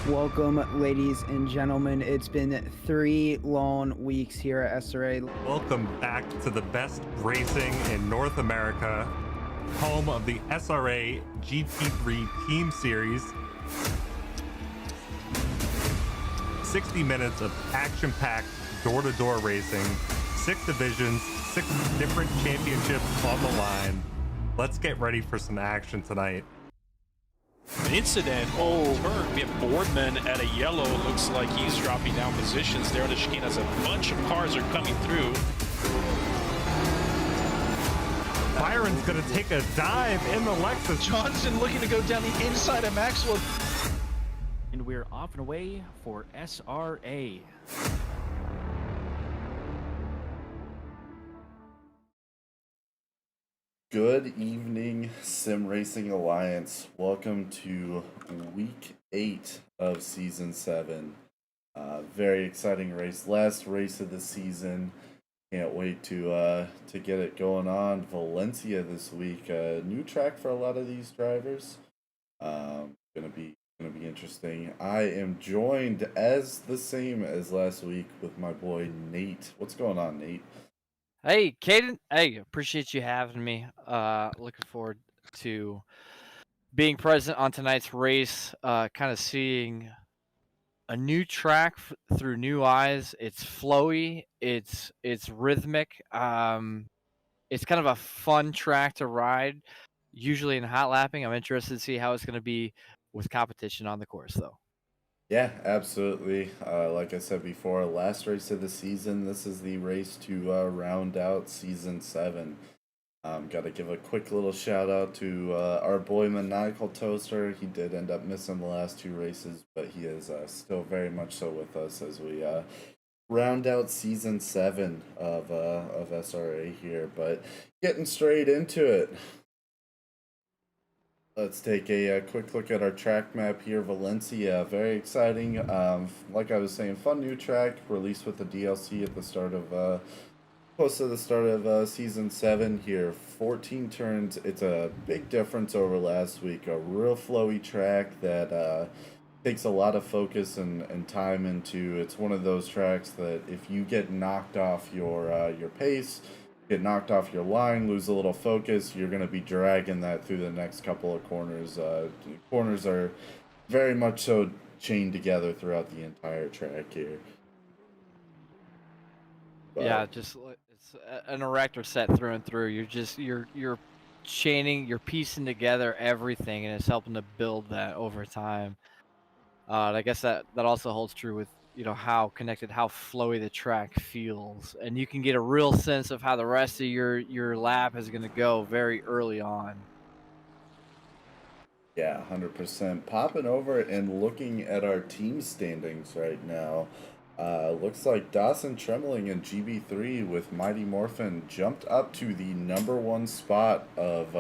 Welcome, ladies and gentlemen. It's been 3 long weeks here at SRA. Welcome back to the best racing in North America, home of the SRA GT3 Team Series. 60 minutes of action-packed door-to-door racing, 6 divisions, 6 different championships on the line. Let's get ready for some action tonight. An incident. Turn. We have Boardman at a yellow. Looks like he's dropping down positions there on the chicane as a bunch of cars are coming through. Byron's going to take a dive in the Lexus. Johnson looking to go down the inside of Maxwell. And we're off and away for SRA. Good evening, Sim Racing Alliance. Welcome to week 8 of season 7. Very exciting race. Last race of the season. Can't wait to get it going on. Valencia this week. New track for a lot of these drivers. Gonna be interesting. I am joined as the same as last week with my boy Nate. What's going on, Nate? Hey, Caden. Hey, appreciate you having me. Looking forward to being present on tonight's race. Kind of seeing a new track through new eyes. It's flowy. It's rhythmic. It's kind of a fun track to ride. Usually in hot lapping, I'm interested to see how it's going to be with competition on the course, though. Yeah, absolutely. Like I said before, last race of the season. This is the race to round out season 7. Got to give a quick little shout out to our boy Maniacal Toaster. He did end up missing the last 2 races, but he is still very much so with us as we round out season 7 of SRA here. But getting straight into it. Let's take a quick look at our track map here. Valencia, very exciting. Like I was saying, fun new track released with the DLC at the start of close to the start of season 7 here. 14 turns. It's a big difference over last week. A real flowy track that takes a lot of focus and time into. It's one of those tracks that if you get knocked off your pace, get knocked off your line, lose a little focus, you're going to be dragging that through the next couple of corners. Corners are very much so chained together throughout the entire track here. But, Yeah, just it's an erector set through and through. You're chaining, you're piecing together everything, and it's helping to build that over time. And I guess that also holds true with how connected, how flowy the track feels, and you can get a real sense of how the rest of your lap is going to go very early on. yeah, 100%. Popping over and looking at our team standings right now. Looks like Dawson Trembling and GB3 with Mighty Morphin jumped up to the #1 spot of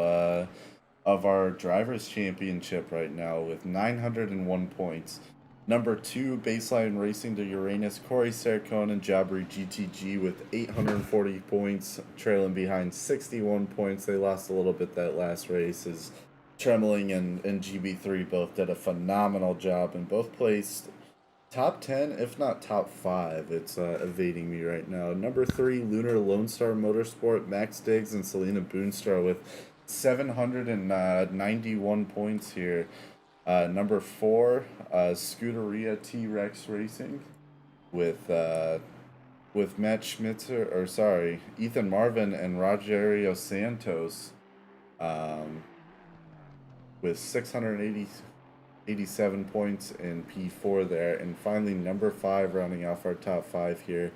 our Drivers' Championship right now with 901 points. Number 2, Baseline Racing to Uranus, Corey Sercone and Jabri GTG with 840 points, trailing behind 61 points. They lost a little bit that last race as Trembling and GB3 both did a phenomenal job and both placed top 10, if not top 5. It's evading me right now. Number 3, Lunar Lone Star Motorsport, Max Diggs and Selena Boonstar with 791 points here. Number 4, Scuderia T-Rex Racing with Matt Schmitzer, or sorry, Ethan Marvin and Rogerio Santos with 687 points in P4 there. And finally, number 5, rounding off our top 5 here,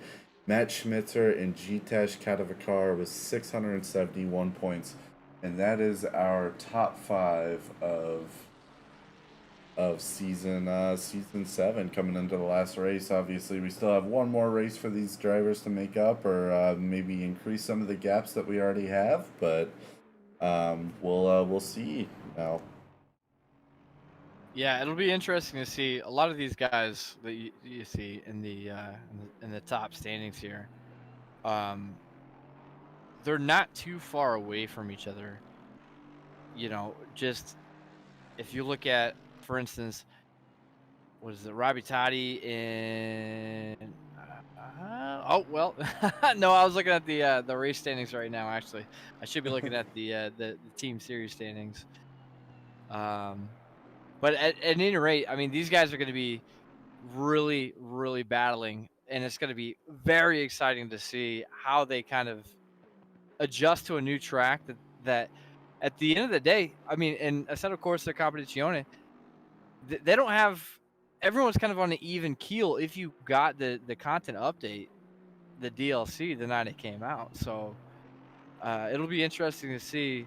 Matt Schmitzer and Jitesh Katavakar with 671 points. And that is our top 5 of season 7 coming into the last race. Obviously, we still have one more race for these drivers to make up, or maybe increase some of the gaps that we already have. But we'll see now. Yeah, it'll be interesting to see a lot of these guys that you see in the top standings here. They're not too far away from each other. Just if you look at, for instance, what is it, Robbie Totti in? Oh well, no, I was looking at the race standings right now. Actually, I should be looking at the team series standings. But at any rate, I mean, these guys are going to be really, really battling, and it's going to be very exciting to see how they kind of adjust to a new track that at the end of the day, I mean, and aside of course the competizione, they don't have, everyone's kind of on an even keel if you got the content update, the DLC, the night it came out. So it'll be interesting to see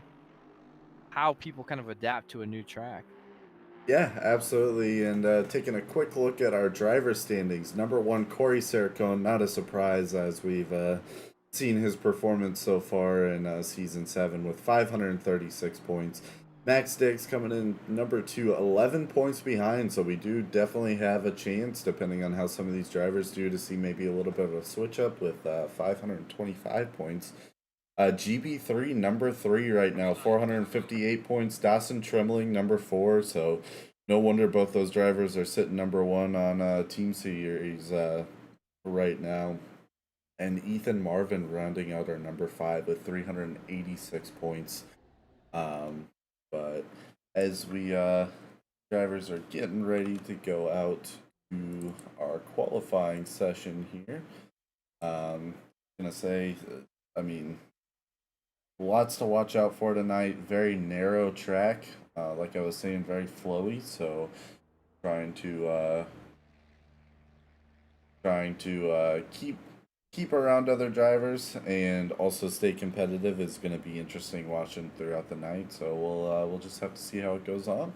how people kind of adapt to a new track. Yeah, absolutely. And taking a quick look at our driver standings. Number 1, Corey Sercone, not a surprise as we've seen his performance so far in season 7 with 536 points. Max Dix coming in number 2, 11 points behind, so we do definitely have a chance, depending on how some of these drivers do, to see maybe a little bit of a switch up with 525 points. GB3 number 3 right now, 458 points. Dawson Trembling number 4, so no wonder both those drivers are sitting number 1 on Team Series right now. And Ethan Marvin rounding out our number 5 with 386 points. But as we drivers are getting ready to go out to our qualifying session here, gonna say, I mean, lots to watch out for tonight. Very narrow track, like I was saying, very flowy. So trying to keep around other drivers and also stay competitive is going to be interesting watching throughout the night. So we'll just have to see how it goes on.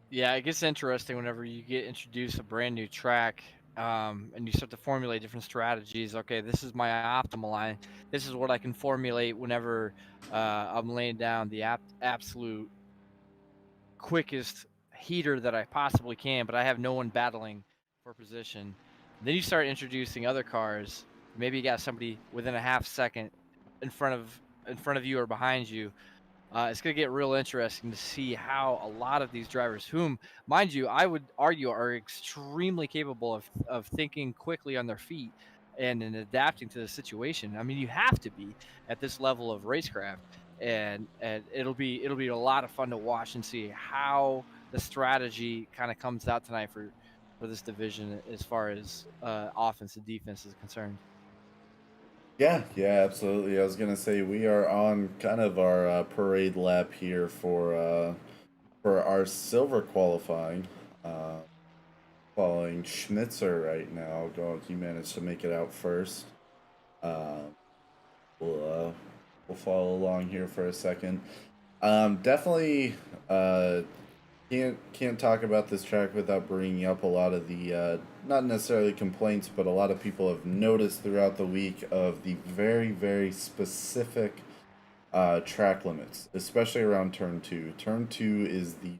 Yeah, it gets interesting whenever you get introduced a brand new track, and you start to formulate different strategies. Okay, this is my optimal line. This is what I can formulate whenever I'm laying down the absolute quickest heater that I possibly can, but I have no one battling for position. Then you start introducing other cars. Maybe you got somebody within a half second in front of you or behind you. It's going to get real interesting to see how a lot of these drivers, whom, mind you, I would argue are extremely capable of thinking quickly on their feet and in adapting to the situation. I mean, you have to be at this level of racecraft, and it'll be a lot of fun to watch and see how the strategy kind of comes out tonight for this division as far as offense and defense is concerned. Yeah, absolutely. I was gonna say we are on kind of our parade lap here for our silver qualifying. Following Schmitzer right now. He managed to make it out first. We'll follow along here for a second. Definitely can't talk about this track without bringing up a lot of the not necessarily complaints, but a lot of people have noticed throughout the week of the very, very specific track limits, especially around turn 2. Turn 2 is the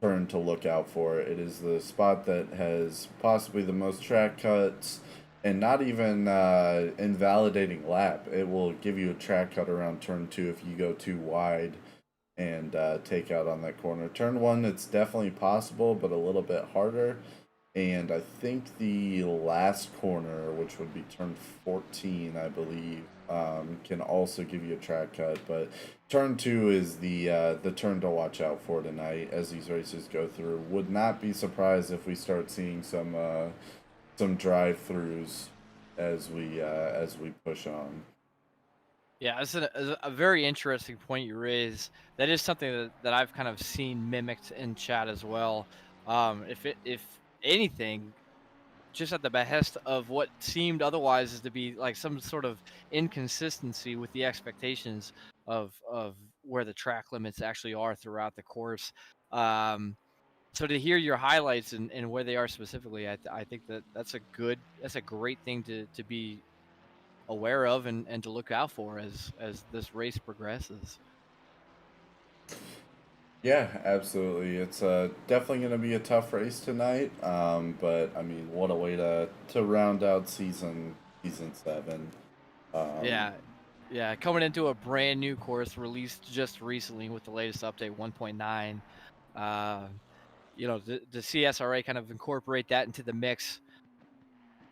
turn to look out for. It is the spot that has possibly the most track cuts, and not even invalidating lap. It will give you a track cut around turn 2 if you go too wide and take out on that corner. Turn 1, it's definitely possible, but a little bit harder. And I think the last corner, which would be turn 14, I believe, can also give you a track cut. But turn 2 is the turn to watch out for tonight as these races go through. Would not be surprised if we start seeing some drive-throughs as we push on. Yeah, it's a very interesting point you raise. That is something that I've kind of seen mimicked in chat as well. If anything, just at the behest of what seemed otherwise is to be like some sort of inconsistency with the expectations of where the track limits actually are throughout the course. So to hear your highlights and where they are specifically, I think that's a great thing to be aware of and to look out for as this race progresses. Yeah, absolutely. It's definitely going to be a tough race tonight. But I mean, what a way to round out season 7. Yeah, coming into a brand new course released just recently with the latest update 1.9. The SRA kind of incorporate that into the mix.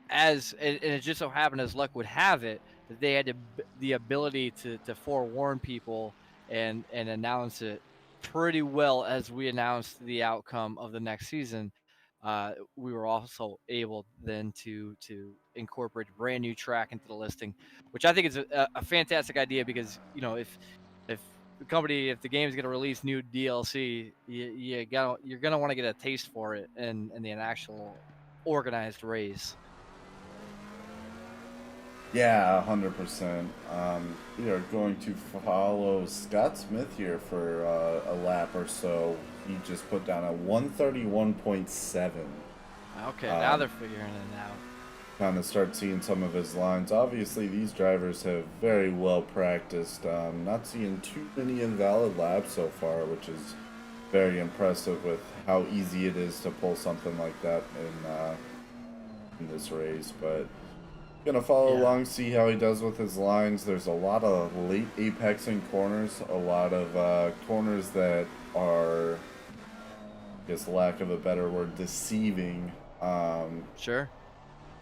And it just so happened, as luck would have it, that they had the ability to forewarn people and announce it pretty well as we announced the outcome of the next season. We were also able then to incorporate a brand new track into the listing, which I think is a fantastic idea because if the game is going to release new DLC, you're gonna want to get a taste for it in the actual organized race. Yeah, 100%. We are going to follow Scott Smith here for a lap or so. He just put down a 131.7. Okay, now they're figuring it out. kind of start seeing some of his lines. Obviously, these drivers have very well practiced. Not seeing too many invalid laps so far, which is very impressive with how easy it is to pull something like that in this race. But gonna follow along, see how he does with his lines. There's a lot of late apexing corners, a lot of corners that are, I guess, lack of a better word, deceiving. Sure.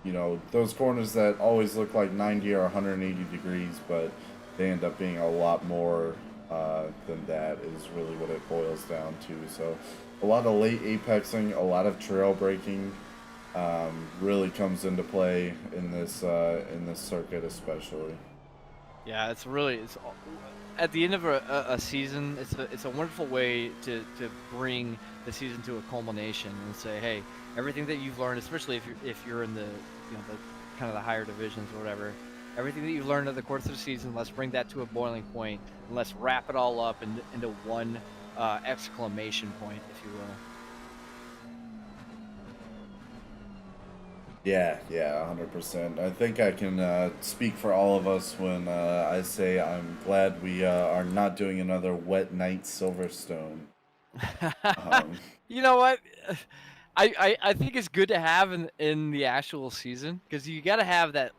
You know, those corners that always look like 90 or 180 degrees, but they end up being a lot more than that is really what it boils down to. So a lot of late apexing, a lot of trail braking really comes into play in this circuit especially. Yeah, it's at the end of a season. It's a wonderful way to bring the season to a culmination and say, hey, everything that you've learned, especially if you're in the the kind of the higher divisions or whatever, everything that you've learned over the course of the season, let's bring that to a boiling point and let's wrap it all up into one exclamation point, if you will. Yeah, 100%. I think I can speak for all of us when I say I'm glad we are not doing another wet night Silverstone. You know what? I think it's good to have in the actual season, because you got to have that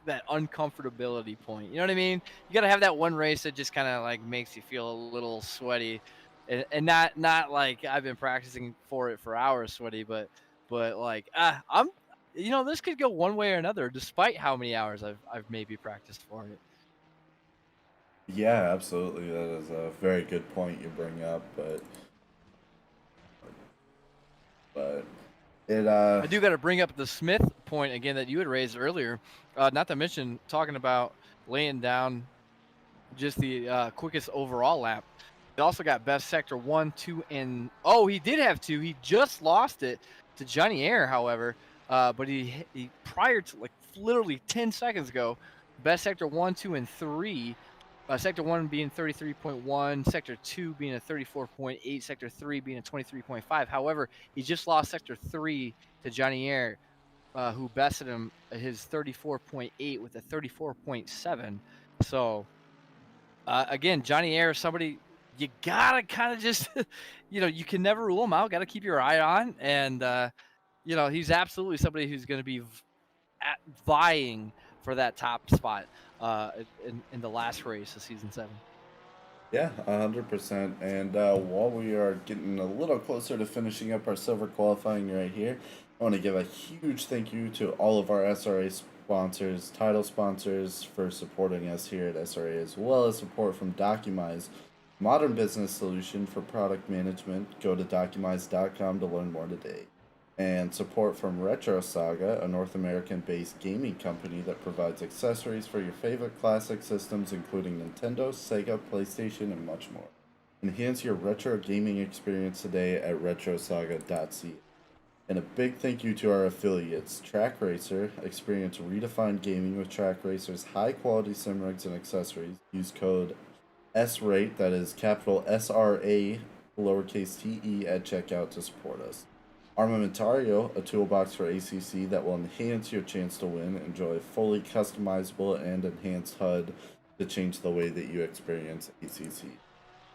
that uncomfortability point. You know what I mean? You got to have that one race that just kind of like makes you feel a little sweaty, and not like I've been practicing for it for hours sweaty, but like I'm this could go one way or another despite how many hours I've maybe practiced for it. Yeah, absolutely. That is a very good point you bring up, but it I do got to bring up the Smith point again that you had raised earlier. Not to mention talking about laying down just the quickest overall lap. He also got best sector 1, 2, and he did have 2. He just lost it to Johnny Air, however. But he prior to like literally 10 seconds ago, best sector 1, 2, and 3. Sector 1 being 33.1, Sector 2 being a 34.8, Sector 3 being a 23.5. However, he just lost Sector 3 to Johnny Air, who bested him at his 34.8 with a 34.7. So, again, Johnny Air is somebody you gotta kind of just, you can never rule him out. Got to keep your eye on, and he's absolutely somebody who's going to be vying for that top spot in the last race of season 7. Yeah, 100%. And while we are getting a little closer to finishing up our silver qualifying right here, I want to give a huge thank you to all of our SRA sponsors, title sponsors, for supporting us here at SRA, as well as support from Documize, modern business solution for product management. Go to documize.com to learn more today. And support from Retro Saga, a North American-based gaming company that provides accessories for your favorite classic systems, including Nintendo, Sega, PlayStation, and much more. Enhance your retro gaming experience today at retrosaga.ca. And a big thank you to our affiliates, Track Racer. Experience redefined gaming with Track Racer's high-quality sim rigs and accessories. Use code SRATE, that is capital SRA, lowercase te, at checkout to support us. Armamentario, a toolbox for ACC that will enhance your chance to win. Enjoy a fully customizable and enhanced HUD to change the way that you experience ACC.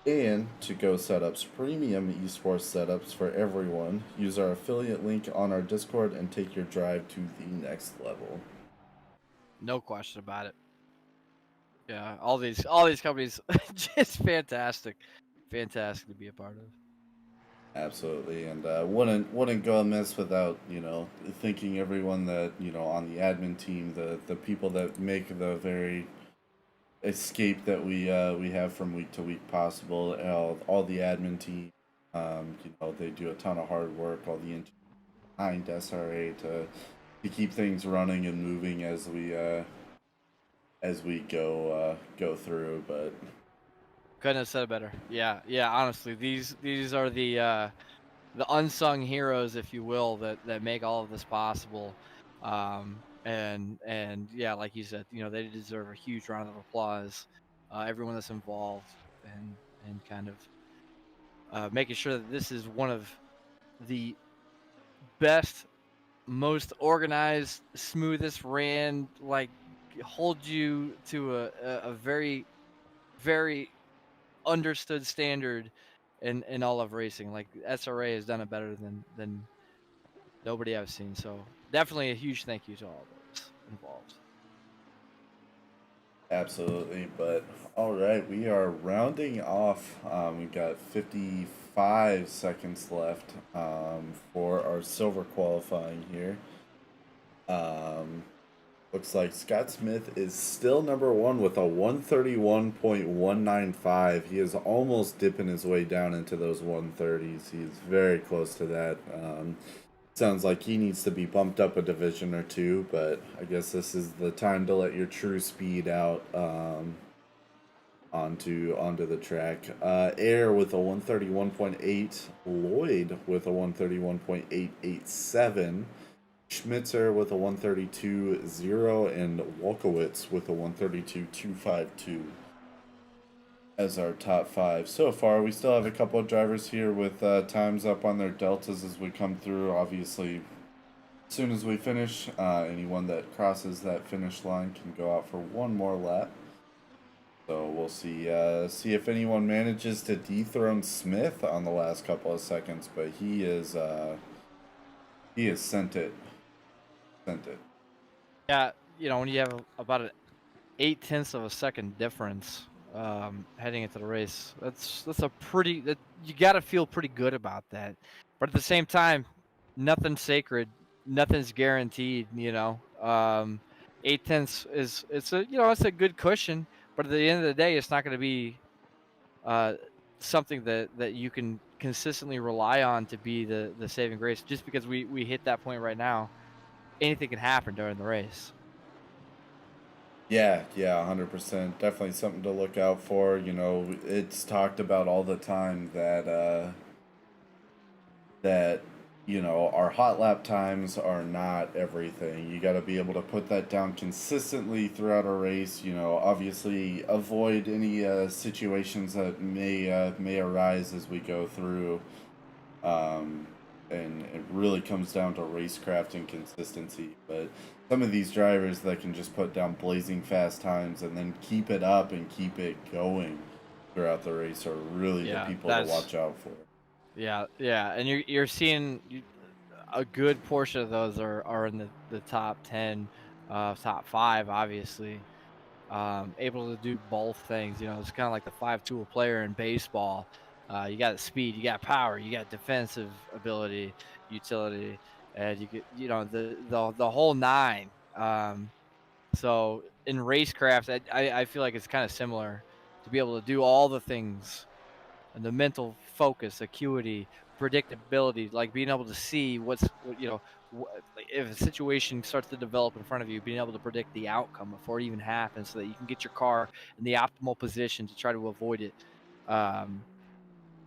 And To Go Setups, premium esports setups for everyone. Use our affiliate link on our Discord and take your drive to the next level. No question about it. Yeah, all these companies, just fantastic to be a part of. Absolutely, and wouldn't go amiss without thanking everyone that on the admin team, the people that make the very escape that we have from week to week possible. All the admin team, they do a ton of hard work. All the engineers behind SRA to keep things running and moving as we go through. But Couldn't have said it better. Yeah. Honestly, these are the unsung heroes, if you will, that make all of this possible. And yeah, like you said, they deserve a huge round of applause. Everyone that's involved and kind of making sure that this is one of the best most organized, smoothest ran, like hold you to a very, very understood standard in all of racing. Like SRA has done it better than nobody I've seen. So definitely a huge thank you to all those involved. Absolutely, but all right, we are rounding off. We got 55 seconds left for our silver qualifying here. Looks like Scott Smith is still number one with a 131.195. He is almost dipping his way down into those 130s. He is very close to that. Sounds like he needs to be bumped up a division or two, but I guess this is the time to let your true speed out onto the track. Air with a 131.8, Lloyd with a 131.887, Schmitzer with a 132.0, and Wolkowitz with a 132.252 as our top five. So far, we still have a couple of drivers here with times up on their deltas as we come through. Obviously, as soon as we finish, anyone that crosses that finish line can go out for one more lap. So we'll see if anyone manages to dethrone Smith on the last couple of seconds, but he has sent it. Yeah, you know, when you have about an 0.8 of a second difference heading into the race, that's a pretty, that you got to feel pretty good about that. But at the same time, nothing's sacred, nothing's guaranteed. You know, 0.8 is it's a good cushion, but at the end of the day, it's not going to be something that you can consistently rely on to be the saving grace. Just because we hit that point right now, anything can happen during the race. Yeah, 100%. Definitely something to look out for. You know, it's talked about all the time that our hot lap times are not everything. You got to be able to put that down consistently throughout a race. You know, obviously avoid any situations that may arise as we go through. And it really comes down to racecraft and consistency. But some of these drivers that can just put down blazing fast times and then keep it up and keep it going throughout the race are really the people to watch out for. Yeah, and you're seeing a good portion of those are in the top 10, top 5, obviously. Able to do both things. You know, it's kind of like the 5-tool player in baseball. You got speed, you got power, you got defensive ability, utility, and you get the whole nine. So in racecraft, I feel like it's kind of similar to be able to do all the things, and the mental focus, acuity, predictability, like being able to see if a situation starts to develop in front of you, being able to predict the outcome before it even happens, so that you can get your car in the optimal position to try to avoid it.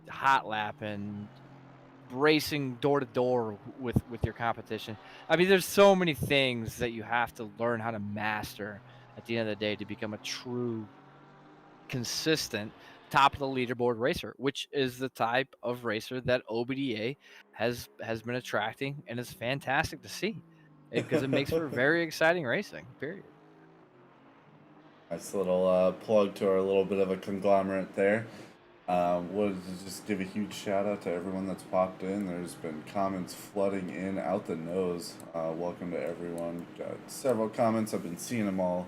Hot lap and racing door to door with your competition. I mean, there's so many things that you have to learn how to master at the end of the day to become a true, consistent, top of the leaderboard racer, which is the type of racer that OBDA has been attracting, and it's fantastic to see because it makes for very exciting racing. Period. Nice little plug to our little bit of a conglomerate there. Wanted to just give a huge shout out to everyone that's popped in. There's been comments flooding in out the nose. Welcome to everyone. Got several comments. I've been seeing them all.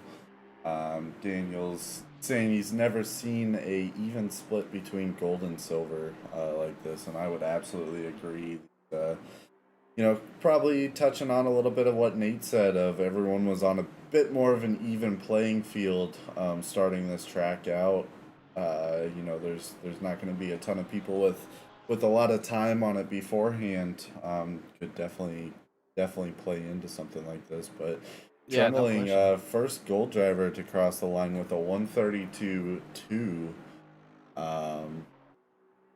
Daniel's saying he's never seen a even split between gold and silver like this, and I would absolutely agree. Probably touching on a little bit of what Nate said of everyone was on a bit more of an even playing field starting this track out. There's not going to be a ton of people with a lot of time on it beforehand. Could definitely play into something like this, but Trembling, first gold driver to cross the line with a 132.2.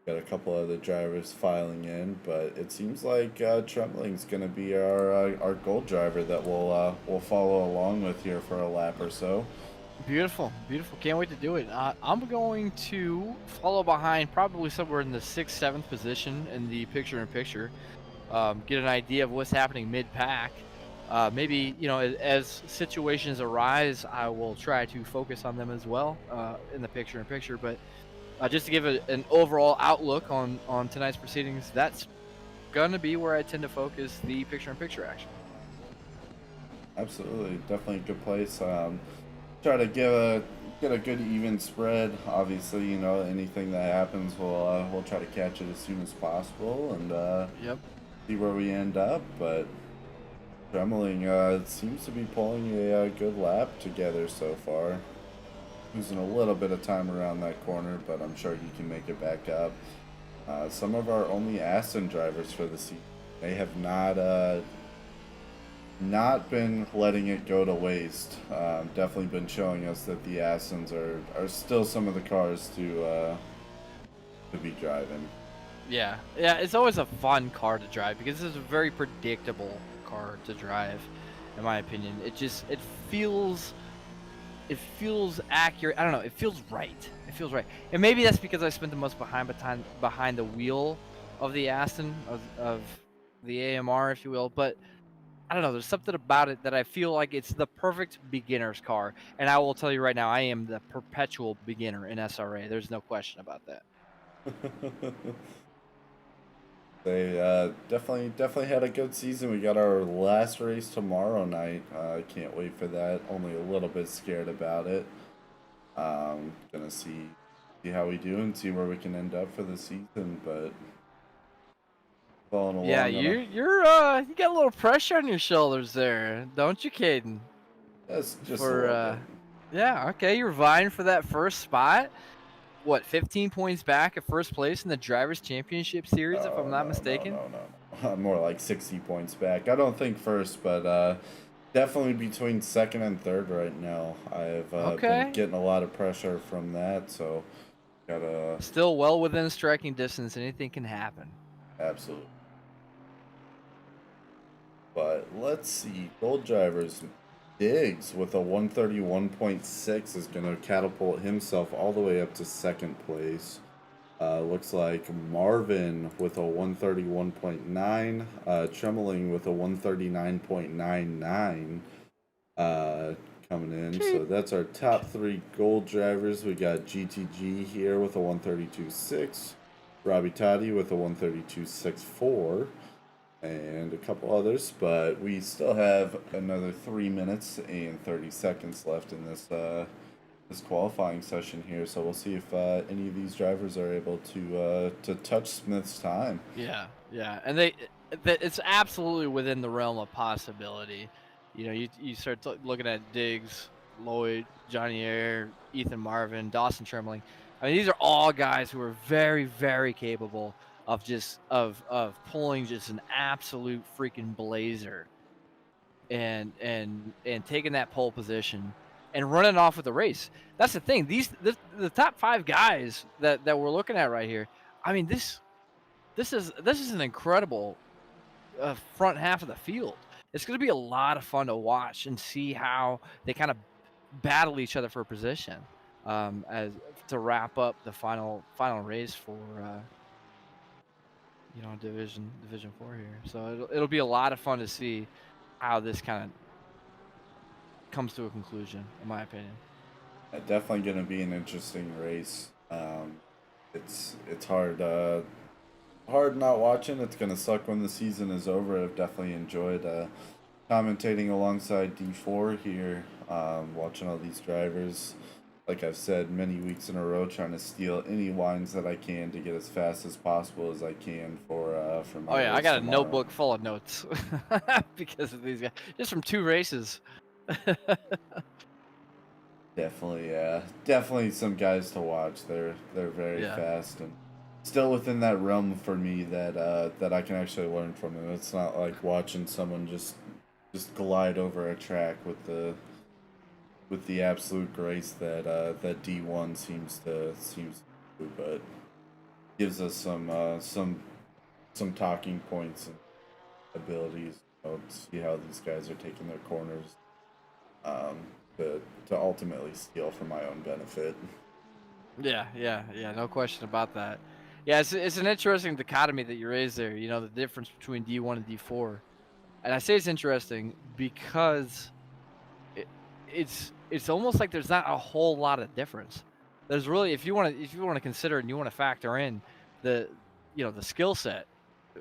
Got a couple other drivers filing in, but it seems like Trembling's going to be our gold driver that we'll follow along with here for a lap or so. Beautiful. Can't wait to do it. I'm going to follow behind, probably somewhere in the 6th, 7th position in the picture-in-picture. get an idea of what's happening mid-pack. Maybe, you know, as situations arise, I will try to focus on them as well in the picture-in-picture. But just to give an overall outlook on tonight's proceedings, that's gonna be where I tend to focus the picture-in-picture action. Absolutely, definitely a good place. Try to get a good even spread. Obviously, you know, anything that happens, we'll try to catch it as soon as possible and Yep. see where we end up. But Trembling seems to be pulling a good lap together so far. Losing a little bit of time around that corner, but I'm sure he can make it back up. Some of our only Aston drivers for the season, they have not been letting it go to waste. Definitely been showing us that the Astons are still some of the cars to be driving. Yeah, it's always a fun car to drive because it's a very predictable car to drive, in my opinion. It feels accurate. I don't know. It feels right. It feels right. And maybe that's because I spent the most behind the wheel of the Aston of the AMR, if you will. But I don't know. There's something about it that I feel like it's the perfect beginner's car. And I will tell you right now, I am the perpetual beginner in SRA. There's no question about that. They definitely had a good season. We got our last race tomorrow night. Can't wait for that. Only a little bit scared about it. Gonna see how we do and see where we can end up for the season. But following along. Yeah, you got a little pressure on your shoulders there, don't you, Caden? That's just a For little bit. yeah, okay, you're vying for that first spot. What, 15 points back at first place in the Drivers' Championship Series, if I'm not mistaken? No. More like 60 points back. I don't think first, but definitely between second and third right now. I've been getting a lot of pressure from that, so gotta Still well within striking distance. Anything can happen. absolutely. But let's see, Gold Drivers. Diggs with a 131.6 is going to catapult himself all the way up to second place. Looks like Marvin with a 131.9, Trembling with a 139.99 coming in. So that's our top three gold drivers. We got GTG here with a 132.6, Robbie Toddy with a 132.64. And a couple others, but we still have another 3 minutes and 30 seconds left in this this qualifying session here. So we'll see if any of these drivers are able to touch Smith's time. Yeah, and it's absolutely within the realm of possibility. You know, you start looking at Diggs, Lloyd, Johnny Air, Ethan Marvin, Dawson Trembling. I mean, these are all guys who are very, very capable of just of pulling just an absolute freaking blazer and taking that pole position and running off with the race. That's the thing. The top five guys that we're looking at right here. I mean, this is an incredible front half of the field. It's going to be a lot of fun to watch and see how they kind of battle each other for position as to wrap up the final race for you know, Division 4 here. So it'll be a lot of fun to see how this kind of comes to a conclusion, in my opinion. Definitely going to be an interesting race. It's hard not watching. It's going to suck when the season is over. I've definitely enjoyed commentating alongside D4 here, watching all these drivers. Like I've said many weeks in a row, trying to steal any wines that I can to get as fast as possible as I can for my Oh yeah, I got tomorrow. a notebook full of notes because of these guys, just from 2 races. Definitely some guys to watch. They're very fast and still within that realm for me that I can actually learn from them. It's not like watching someone just glide over a track with the absolute grace that that D1 seems to do, but gives us some talking points and abilities, you know, to see how these guys are taking their corners, to ultimately steal for my own benefit. Yeah, no question about that. Yeah, it's an interesting dichotomy that you raised there. You know, the difference between D1 and D4. And I say it's interesting because it, it's almost like there's not a whole lot of difference. There's really, if you want to consider and you want to factor in the the skill set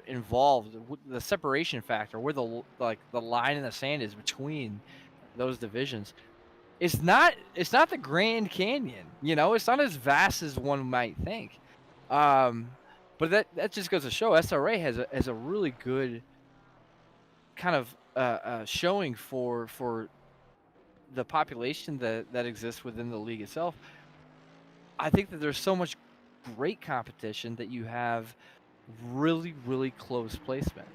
involved, the separation factor, where the line in the sand is between those divisions. It's not the Grand Canyon. It's not as vast as one might think. Um, but that just goes to show SRA has a really good kind of showing for the population that exists within the league itself. I think that there's so much great competition that you have really, really close placement.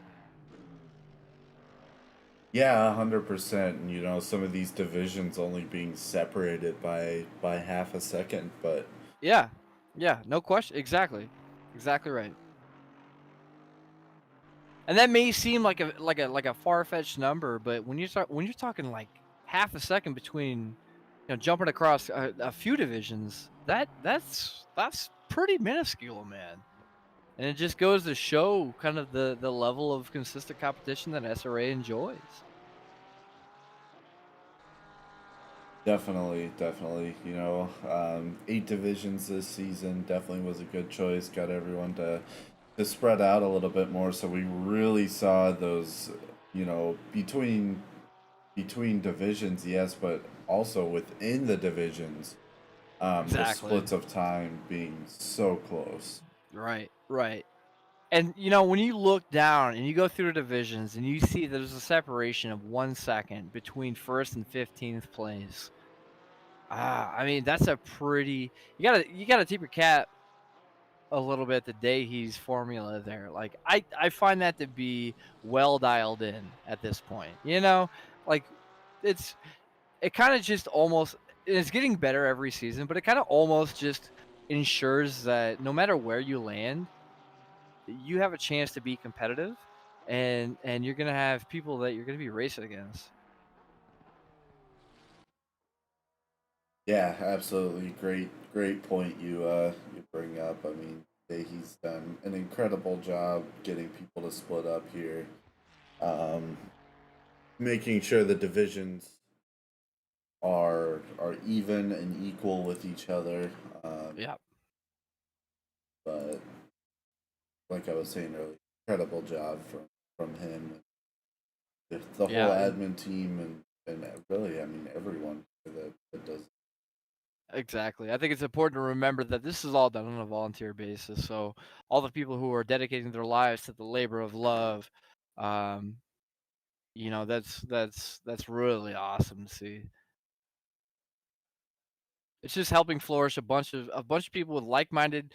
Yeah, 100%. And, some of these divisions only being separated by half a second, but Yeah, yeah, no question. Exactly right. And that may seem like a far-fetched number, but when you're talking like half a second between jumping across a few divisions, that's pretty minuscule, man. And it just goes to show kind of the level of consistent competition that SRA enjoys. definitely. 8 divisions this season definitely was a good choice. Got everyone to spread out a little bit more, so we really saw those, between divisions, yes, but also within the divisions, the Exactly. splits of time being so close. Right, right. And when you look down and you go through the divisions and you see there's a separation of 1 second between first and 15th place. I mean that's a pretty. You gotta tip your cap a little bit the He's formula there. Like I find that to be well dialed in at this point. Like it's it kind of just almost it's getting better every season, but it kind of almost just ensures that no matter where you land, you have a chance to be competitive, and you're gonna have people that you're gonna be racing against. Yeah, absolutely. Great point you bring up. I mean, he's done an incredible job getting people to split up here, um, making sure the divisions are even and equal with each other. Yeah, But like I was saying earlier, incredible job from him, the whole yeah, admin team, and really, I mean, everyone that does. exactly. I think it's important to remember that this is all done on a volunteer basis. So all the people who are dedicating their lives to the labor of love, um, that's really awesome to see. It's just helping flourish a bunch of people with like-minded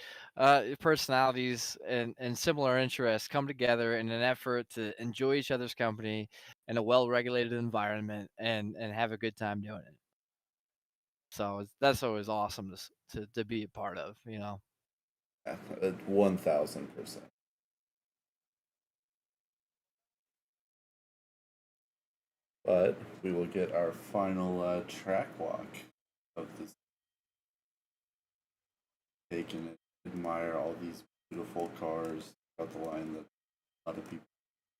personalities and similar interests come together in an effort to enjoy each other's company in a well-regulated environment and have a good time doing it. So that's always awesome to be a part of. Yeah, 1,000%. But we will get our final track walk of this. Taking it, admire all these beautiful cars out the line that a lot of people,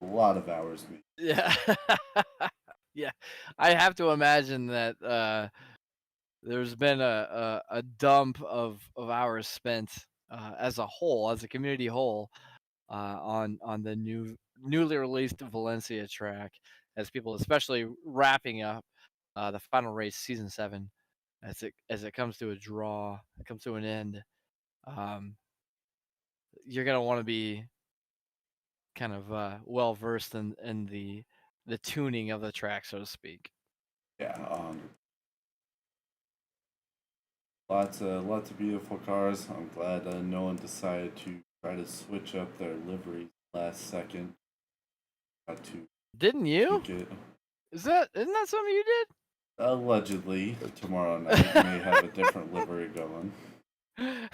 a lot of hours make. Yeah, yeah. I have to imagine that there's been a dump of hours spent as a whole, as a community whole, on the newly released Valencia track, as people, especially wrapping up the final race, season 7, as it comes to a draw, it comes to an end. Um, you're gonna want to be kind of well versed in the tuning of the track, so to speak. Yeah, lots of beautiful cars. I'm glad no one decided to try to switch up their liveries last second. Got to Didn't you? tweak it. Isn't that something you Allegedly, tomorrow night may have a different livery going. did?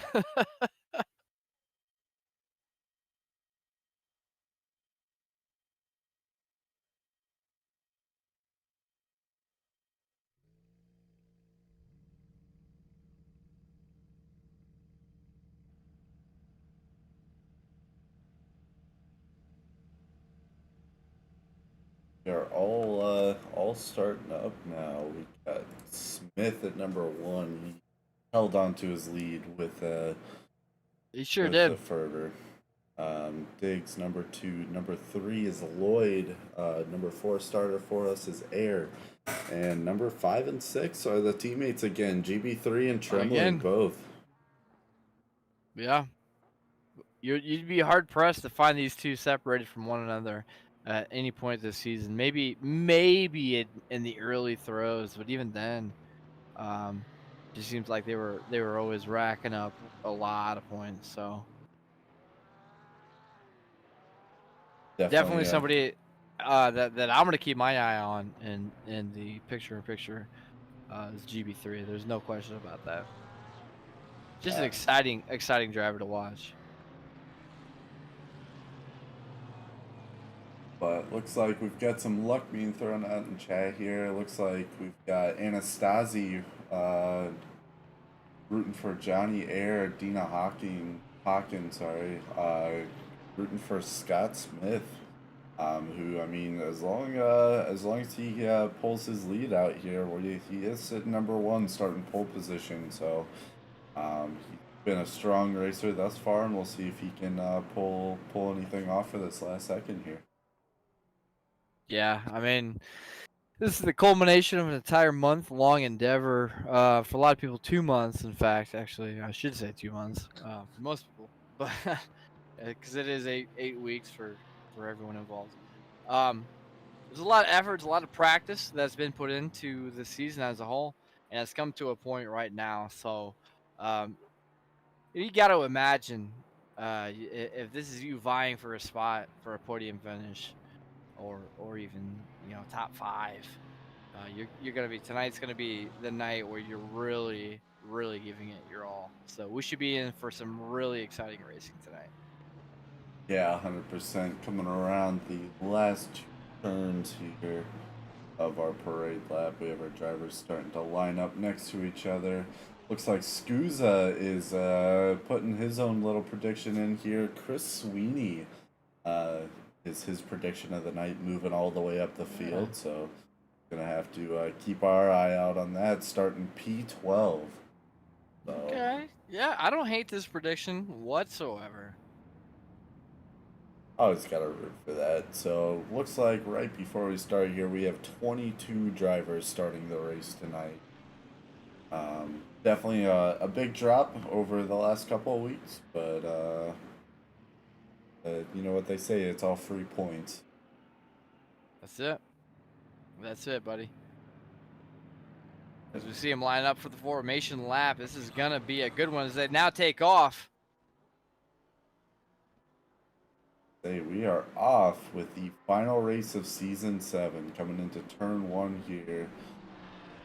They're all starting up now. We got Smith at number 1. He held on to his lead with He sure with did. the Furter. Diggs number 2. Number 3 is Lloyd. Number 4 starter for us is Air. And number 5 and 6 are the teammates again. GB3 and Trembling both. Yeah. You'd be hard pressed to find these two separated from one another at any point this season. Maybe in the early throws, but even then, just seems like they were always racking up a lot of points. So definitely somebody that I'm gonna keep my eye on in the picture-in-picture is GB3. There's no question about that. Just an exciting driver to watch. But looks like we've got some luck being thrown out in chat here. Looks like we've got Anastasi rooting for Johnny Air, Dina Hawkins, rooting for Scott Smith. Who, I mean, as long as he pulls his lead out here, he is at number 1 starting pole position. So he's been a strong racer thus far, and we'll see if he can pull anything off for this last second here. Yeah, I mean, this is the culmination of an entire month-long endeavor. For a lot of people, 2 months, in fact. Actually, I should say 2 months for most people, but because it is 8 weeks for everyone involved. There's a lot of efforts, a lot of practice that's been put into the season as a whole, and it's come to a point right now. So, you got to imagine if this is you vying for a spot for a podium finish, or even top 5. You're gonna be tonight's gonna be the night where you're really giving it your all. So we should be in for some really exciting racing tonight. Yeah, 100%. Coming around the last 2 turns here of our parade lap, we have our drivers starting to line up next to each other. Looks like Scusa is putting his own little prediction in here. Chris Sweeney is his prediction of the night, moving all the way up the field. So gonna have to keep our eye out on that, starting P12. So. Okay, yeah, I don't hate this prediction whatsoever. Always gotta root for that. So looks like right before we start here, we have 22 drivers starting the race tonight. Definitely a big drop over the last couple of weeks, but you know what they say, it's all free points. That's it, buddy. As we see them line up for the formation lap, this is gonna be a good one as they now take off. We are off with the final race of season 7, coming into turn 1 here.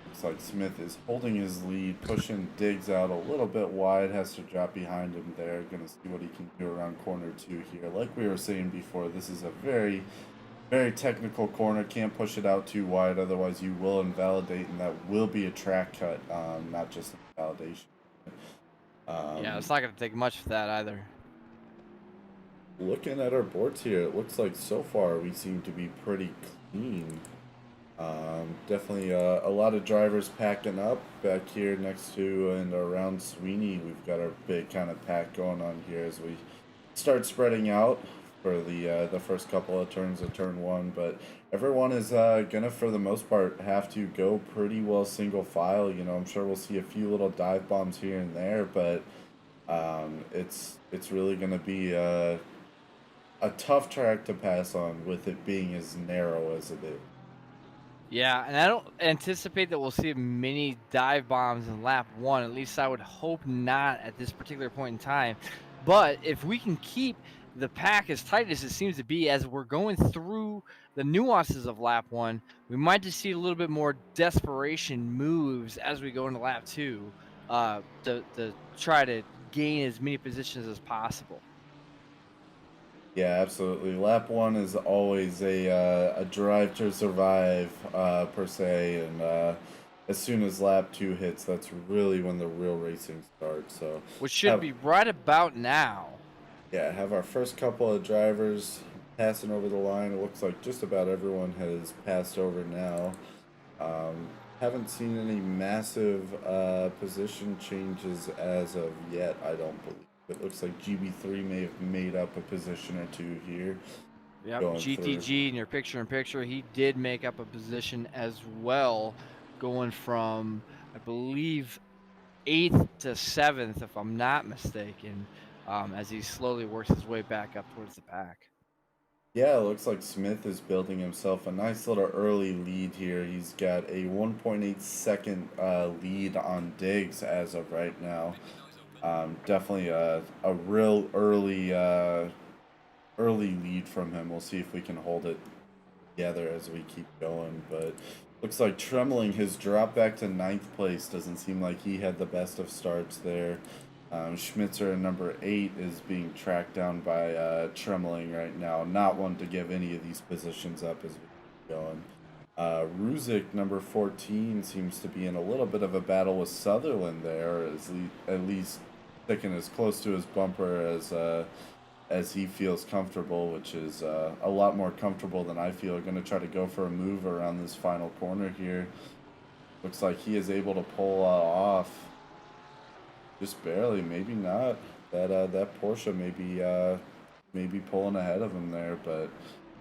Looks like Smith is holding his lead, pushing Diggs out a little bit wide, has to drop behind him there. Gonna see what he can do around corner 2 here. Like we were saying before, this is a very technical corner. Can't push it out too wide, otherwise you will invalidate, and that will be a track cut, not just invalidation. Yeah, it's not gonna take much for that either. Looking at our boards here, it looks like so far we seem to be pretty clean. Definitely a lot of drivers packing up back here next to and around Sweeney. We've got our big kind of pack going on here as we start spreading out for the first couple of turns of turn 1. But everyone is gonna, for the most part, have to go pretty well single file. I'm sure we'll see a few little dive bombs here and there, but it's really gonna be a tough track to pass on, with it being as narrow as it is. Yeah, and I don't anticipate that we'll see many dive bombs in lap 1. At least I would hope not at this particular point in time. But if we can keep the pack as tight as it seems to be as we're going through the nuances of lap 1, we might just see a little bit more desperation moves as we go into lap 2 to try to gain as many positions as possible. Yeah, absolutely. Lap 1 is always a drive to survive, per se, and as soon as lap 2 hits, that's really when the real racing starts. So, which should be right about now. Yeah, have our first couple of drivers passing over the line. It looks like just about everyone has passed over now. Haven't seen any massive position changes as of yet, I don't believe. It looks like GB3 may have made up a position or two here. Yep, Going GTG through. in your picture-in-picture, he did make up a position as well, going from, I believe, 8th to 7th, if I'm not mistaken, as he slowly works his way back up towards the pack. Yeah, it looks like Smith is building himself a nice little early lead here. He's got a 1.8 second lead on Diggs as of right now. Definitely a real early lead from him. We'll see if we can hold it together as we keep going. But looks like Trembling has dropped back to 9th place. Doesn't seem like he had the best of starts there. Schmitzer in number 8 is being tracked down by Trembling right now. Not one to give any of these positions up as we keep going. Ruzick, number 14, seems to be in a little bit of a battle with Sutherland there, at least sticking as close to his bumper as he feels comfortable, which is a lot more comfortable than I feel. Going to try to go for a move around this final corner here. Looks like he is able to pull off. Just barely, maybe not. That Porsche may be pulling ahead of him there, but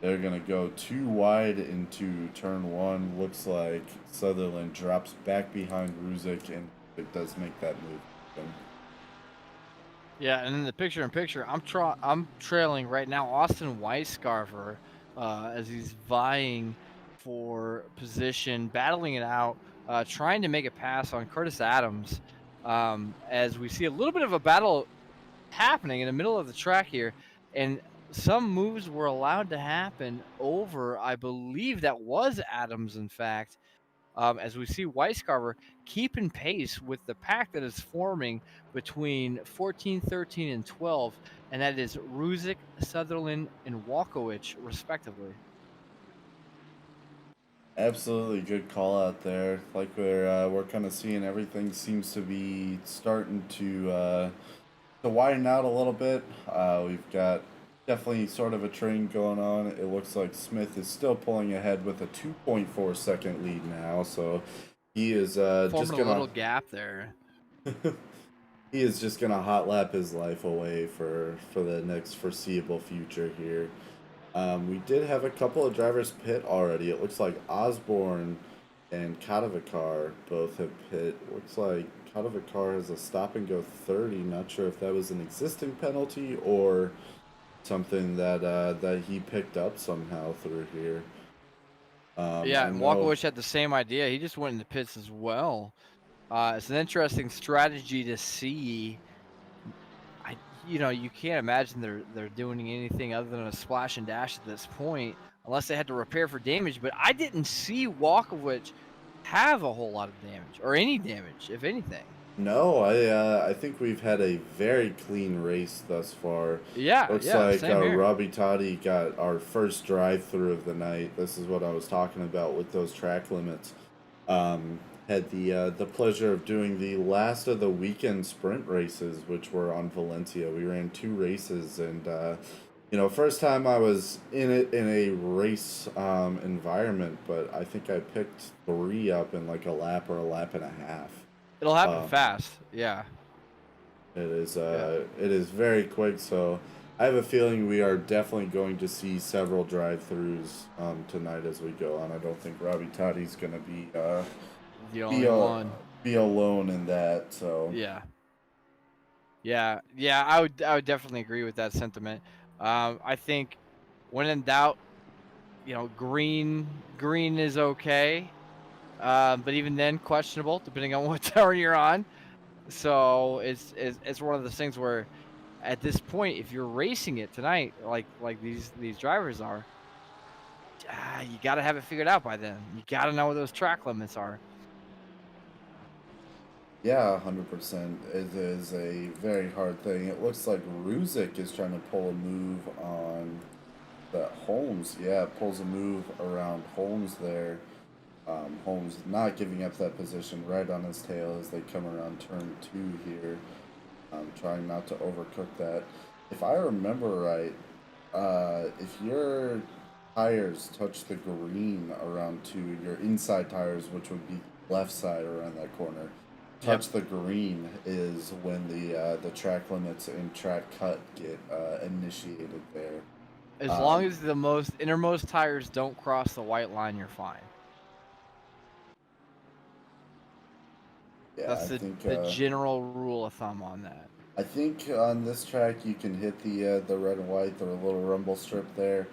they're gonna go too wide into turn 1. Looks like Sutherland drops back behind Ruzick, and it does make that move. Yeah, and in the picture-in-picture, I'm trailing right now Austin Weiscarver as he's vying for position, battling it out, trying to make a pass on Curtis Adams. As we see a little bit of a battle happening in the middle of the track here, and some moves were allowed to happen over, I believe that was Adams, in fact, as we see Weiscarver keeping pace with the pack that is forming between 14, 13, and 12, and that is Ruzick, Sutherland, and Walkowicz, respectively. Absolutely good call out there. Like we're kind of seeing everything seems to be starting to widen out a little bit. We've got definitely sort of a train going on. It looks like Smith is still pulling ahead with a 2.4 second lead now, so he is Forming just gonna a little gap there. he is just gonna hot lap his life away for the next foreseeable future here. We did have a couple of drivers pit already. It looks like Osborne and Katovikar both have pit. Looks like Katovikar has a stop and go 30. Not sure if that was an existing penalty or something that he picked up somehow through here. Yeah, and Walkowicz had the same idea. He just went into pits as well. It's an interesting strategy to see. You can't imagine they're doing anything other than a splash and dash at this point, unless they had to repair for damage. But I didn't see Walkowicz have a whole lot of damage, or any damage, if anything. No, I think we've had a very clean race thus far. Yeah, Looks yeah, like same here. Robbie Toddy got our first drive-through of the night. This is what I was talking about with those track limits. Had the pleasure of doing the last of the weekend sprint races, which were on Valencia. We ran 2 races, and first time I was in a race environment, but I think I picked 3 up in like a lap or a lap and a half. It'll happen fast. Yeah. It is very quick, so I have a feeling we are definitely going to see several drive-throughs tonight as we go on. I don't think Robbie Toddy's going to be the only one. Be alone in that. So yeah. I would definitely agree with that sentiment. I think when in doubt, green is okay, but even then questionable depending on what turn you're on. So it's one of those things where, at this point, if you're racing it tonight, like these drivers are, you got to have it figured out by then. You got to know what those track limits are. Yeah, 100%. It is a very hard thing. It looks like Ruzick is trying to pull a move on the Holmes. Yeah, pulls a move around Holmes there. Holmes not giving up that position, right on his tail as they come around turn 2 here. Trying not to overcook that. If I remember right, if your tires touch the green around 2, your inside tires, which would be left side around that corner, touch the green is when the track limits and track cut get initiated there. As long as the innermost tires don't cross the white line, you're fine. Yeah, That's I the think general rule of thumb on that. I think on this track you can hit the red and white, the little rumble strip there,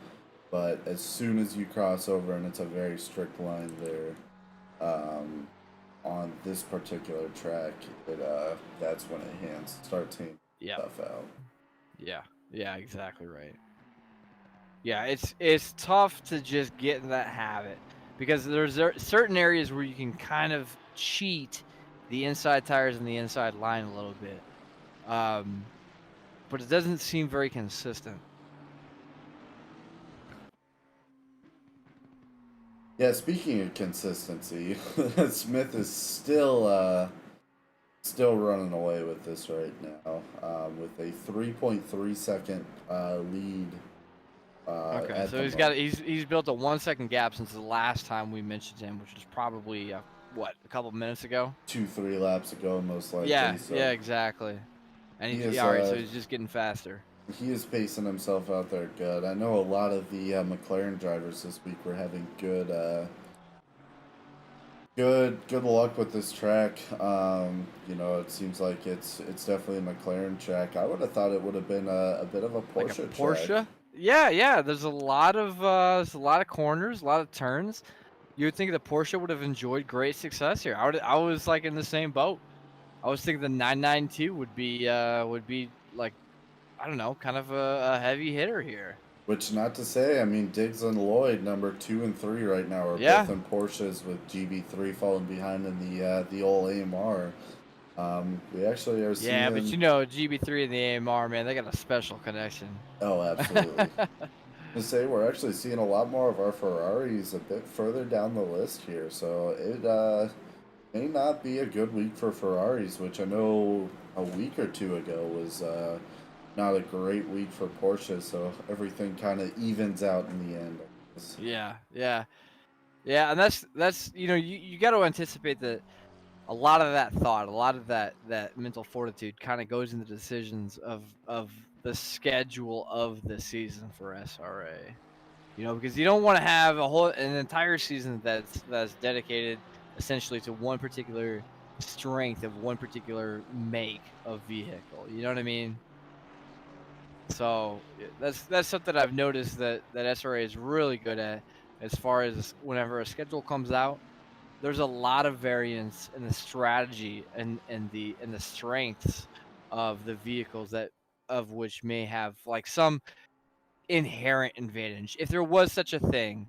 but as soon as you cross over, and it's a very strict line there, on this particular track, that's when it starts handing stuff out. Yeah, exactly right. Yeah, it's tough to just get in that habit because there's certain areas where you can kind of cheat the inside tires and the inside line a little bit, but it doesn't seem very consistent. Yeah, speaking of consistency, Smith is still running away with this right now, with a 3.3 second lead. Okay, so he's built a 1 second gap since the last time we mentioned him, which was probably a couple minutes ago. 2-3 laps ago, most likely. Yeah, so yeah, exactly. And he's is, all right, so he's just getting faster. He is pacing himself out there good. I know a lot of the McLaren drivers this week were having good luck with this track. You know, it seems like it's definitely a McLaren track. I would have thought it would have been a bit of a Porsche Like a Porsche? track. Yeah. There's a lot of corners, a lot of turns. You would think the Porsche would have enjoyed great success here. I was like in the same boat. I was thinking the 992 would be like, I don't know, kind of a heavy hitter here. Which, not to say, I mean, Diggs and Lloyd, number 2 and 3 right now, are both in Porsches, with GB3 falling behind in the old AMR. We actually are seeing... Yeah, but you know, GB3 and the AMR, man, they got a special connection. Oh, absolutely. To say, we're actually seeing a lot more of our Ferraris a bit further down the list here, so it may not be a good week for Ferraris, which I know a week or two ago was not a great week for Porsche, so everything kind of evens out in the end. Yeah, and that's you know, you got to anticipate that a lot of that thought, a lot of that mental fortitude kind of goes into decisions of the schedule of the season for SRA. You know, because you don't want to have an entire season that's dedicated essentially to one particular strength of one particular make of vehicle. You know what I mean? So that's something I've noticed that SRA is really good at, as far as whenever a schedule comes out. There's a lot of variance in the strategy and the strengths of the vehicles of which may have like some inherent advantage, if there was such a thing.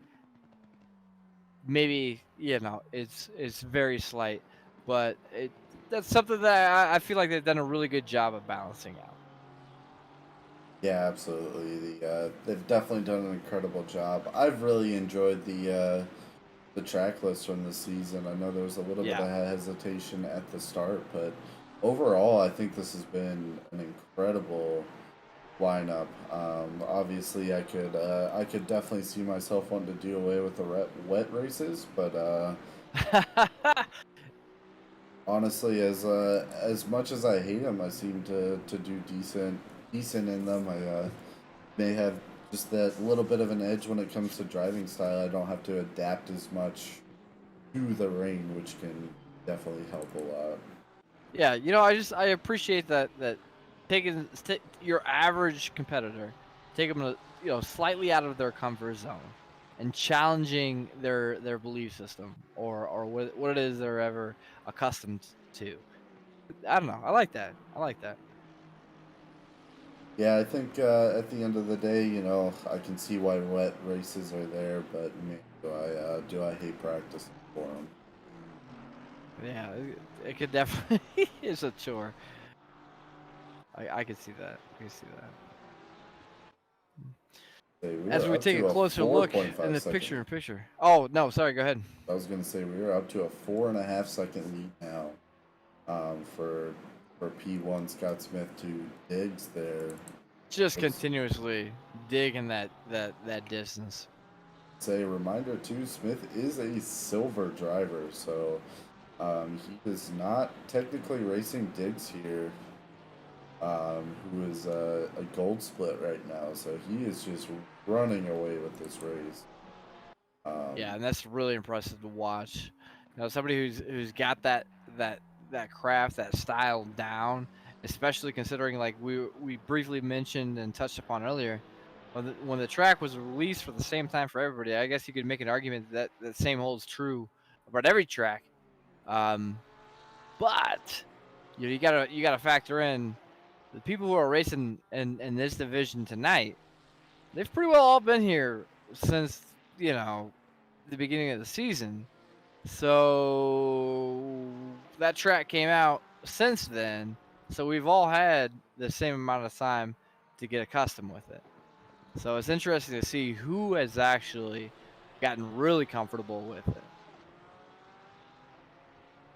Maybe, you know, it's very slight, but that's something that I feel like they've done a really good job of balancing out. Yeah, absolutely. They've definitely done an incredible job. I've really enjoyed the track list from this season. I know there was a little bit of hesitation at the start, but overall, I think this has been an incredible lineup. Obviously, I could definitely see myself wanting to do away with the wet races, but honestly, as much as I hate them, I seem to do decent in them. I may have just that little bit of an edge when it comes to driving style. I don't have to adapt as much to the rain, which can definitely help a lot. Yeah, you know, I appreciate that taking your average competitor, take them, you know, slightly out of their comfort zone and challenging their belief system or what it is they're ever accustomed to. I don't know. I like that. Yeah, I think at the end of the day, you know, I can see why wet races are there, but man, do I hate practicing for them? Yeah, it could definitely is a chore. I can see that. As we take a closer look in the picture. Oh no, sorry. Go ahead. I was gonna say we were up to a 4.5 second lead now, for P1 Scott Smith to Diggs there. just continuously digging that distance. Say a reminder too, Smith is a silver driver, so he is not technically racing Diggs here, who is a gold split right now, so he is just running away with this race. Yeah, and that's really impressive to watch. You know, somebody who's got that craft, that style down, especially considering, like we briefly mentioned and touched upon earlier, when the track was released for the same time for everybody. I guess you could make an argument that the same holds true about every track. But you gotta factor in the people who are racing in this division tonight. They've pretty well all been here since, you know, the beginning of the season. So that track came out since then. So we've all had the same amount of time to get accustomed with it. So it's interesting to see who has actually gotten really comfortable with it.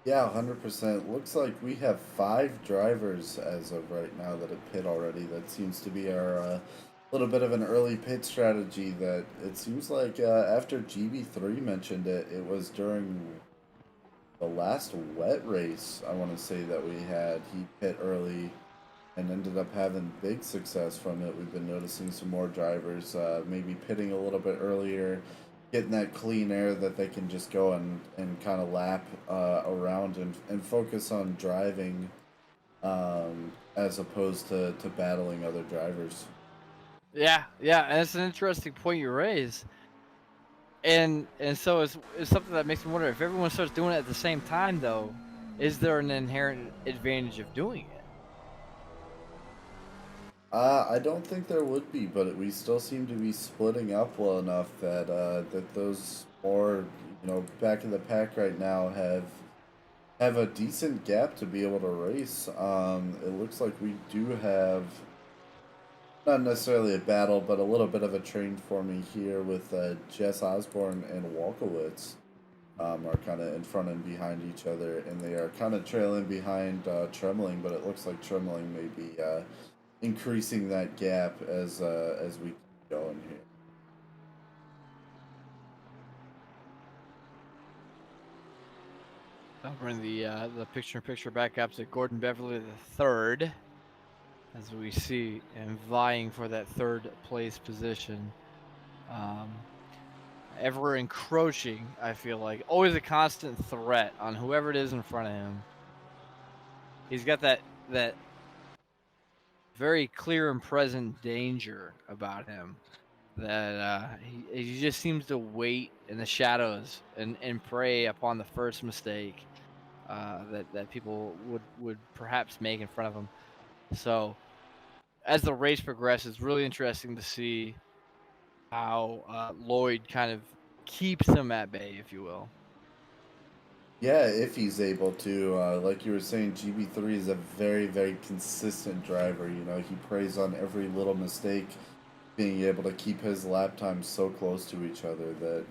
Yeah, 100%. Looks like we have 5 drivers as of right now that have pit already. That seems to be our little bit of an early pit strategy that it seems like after GB3 mentioned it, it was during the last wet race, I want to say, that we had. He pit early and ended up having big success from it. We've been noticing some more drivers maybe pitting a little bit earlier, getting that clean air that they can just go and kind of lap around and focus on driving as opposed to battling other drivers. Yeah, and it's an interesting point you raise. And so it's something that makes me wonder, if everyone starts doing it at the same time, though, is there an inherent advantage of doing it? I don't think there would be, but we still seem to be splitting up well enough that that those more, back in the pack right now have a decent gap to be able to race. It looks like we do have not necessarily a battle, but a little bit of a train forming here with Jess Osborne and Walkowitz are kind of in front and behind each other, and they are kind of trailing behind Trembling, but it looks like Trembling may be increasing that gap as we keep going here. I'll bring the picture back up to Gordon Beverly III, as we see him vying for that 3rd place position. Ever encroaching, I feel like. Always a constant threat on whoever it is in front of him. He's got that very clear and present danger about him. That he just seems to wait in the shadows and prey upon the first mistake that people would perhaps make in front of him. So as the race progresses, it's really interesting to see how Lloyd kind of keeps him at bay, if you will. Yeah, if he's able to. Like you were saying, GB3 is a very, very consistent driver. He preys on every little mistake, being able to keep his lap times so close to each other that,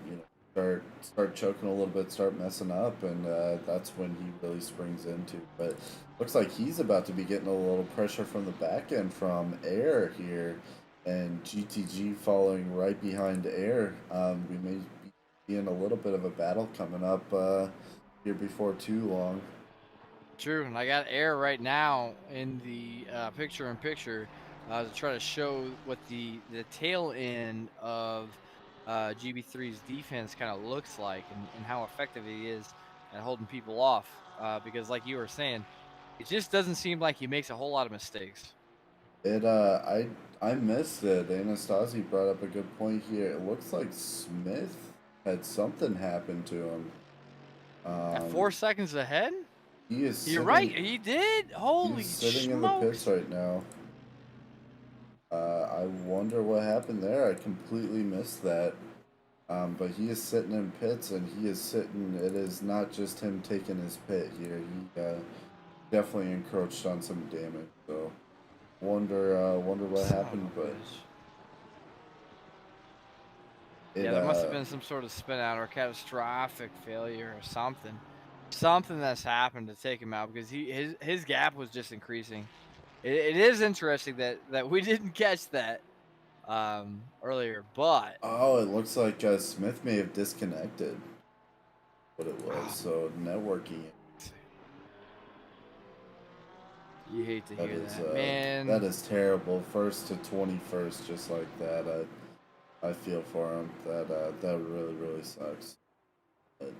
start choking a little bit, start messing up, and that's when he really springs into. But looks like he's about to be getting a little pressure from the back end from Air here, and GTG following right behind Air. We may be in a little bit of a battle coming up here before too long. True, and I got Air right now in the picture-in-picture to try to show what the tail end of GB3's defense kind of looks like, and how effective he is at holding people off. Because like you were saying, it just doesn't seem like he makes a whole lot of mistakes. I missed it. Anastasi brought up a good point here. It looks like Smith had something happen to him. At 4 seconds ahead? You're right, he did. Holy He's sitting in the pits right now. I wonder what happened there. I completely missed that. But he is sitting in pits, and he is sitting. It is not just him taking his pit here. He definitely encroached on some damage. So wonder what happened, but. Yeah, there must have been some sort of spin out or catastrophic failure or something that's happened to take him out, because his gap was just increasing. it is interesting that we didn't catch that earlier, but Oh, it looks like Smith may have disconnected what it was. So networking. you hate to That hear is that, man. that is terrible. First to 21st, just like that. I feel for him. That really sucks. But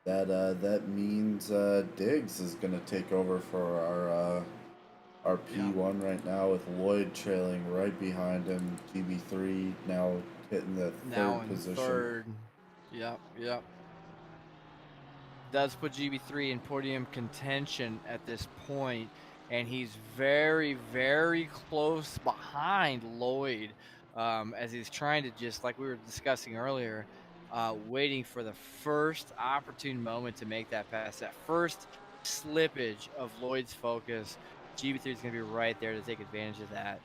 that means Diggs is gonna take over for our P1 right now, with Lloyd trailing right behind him. GB3 now hitting the Now third in position. third. Yep. Does put GB3 in podium contention at this point, and he's very, very close behind Lloyd, as he's trying to, just like we were discussing earlier, waiting for the first opportune moment to make that pass, that first slippage of Lloyd's focus. GB3 is going to be right there to take advantage of that.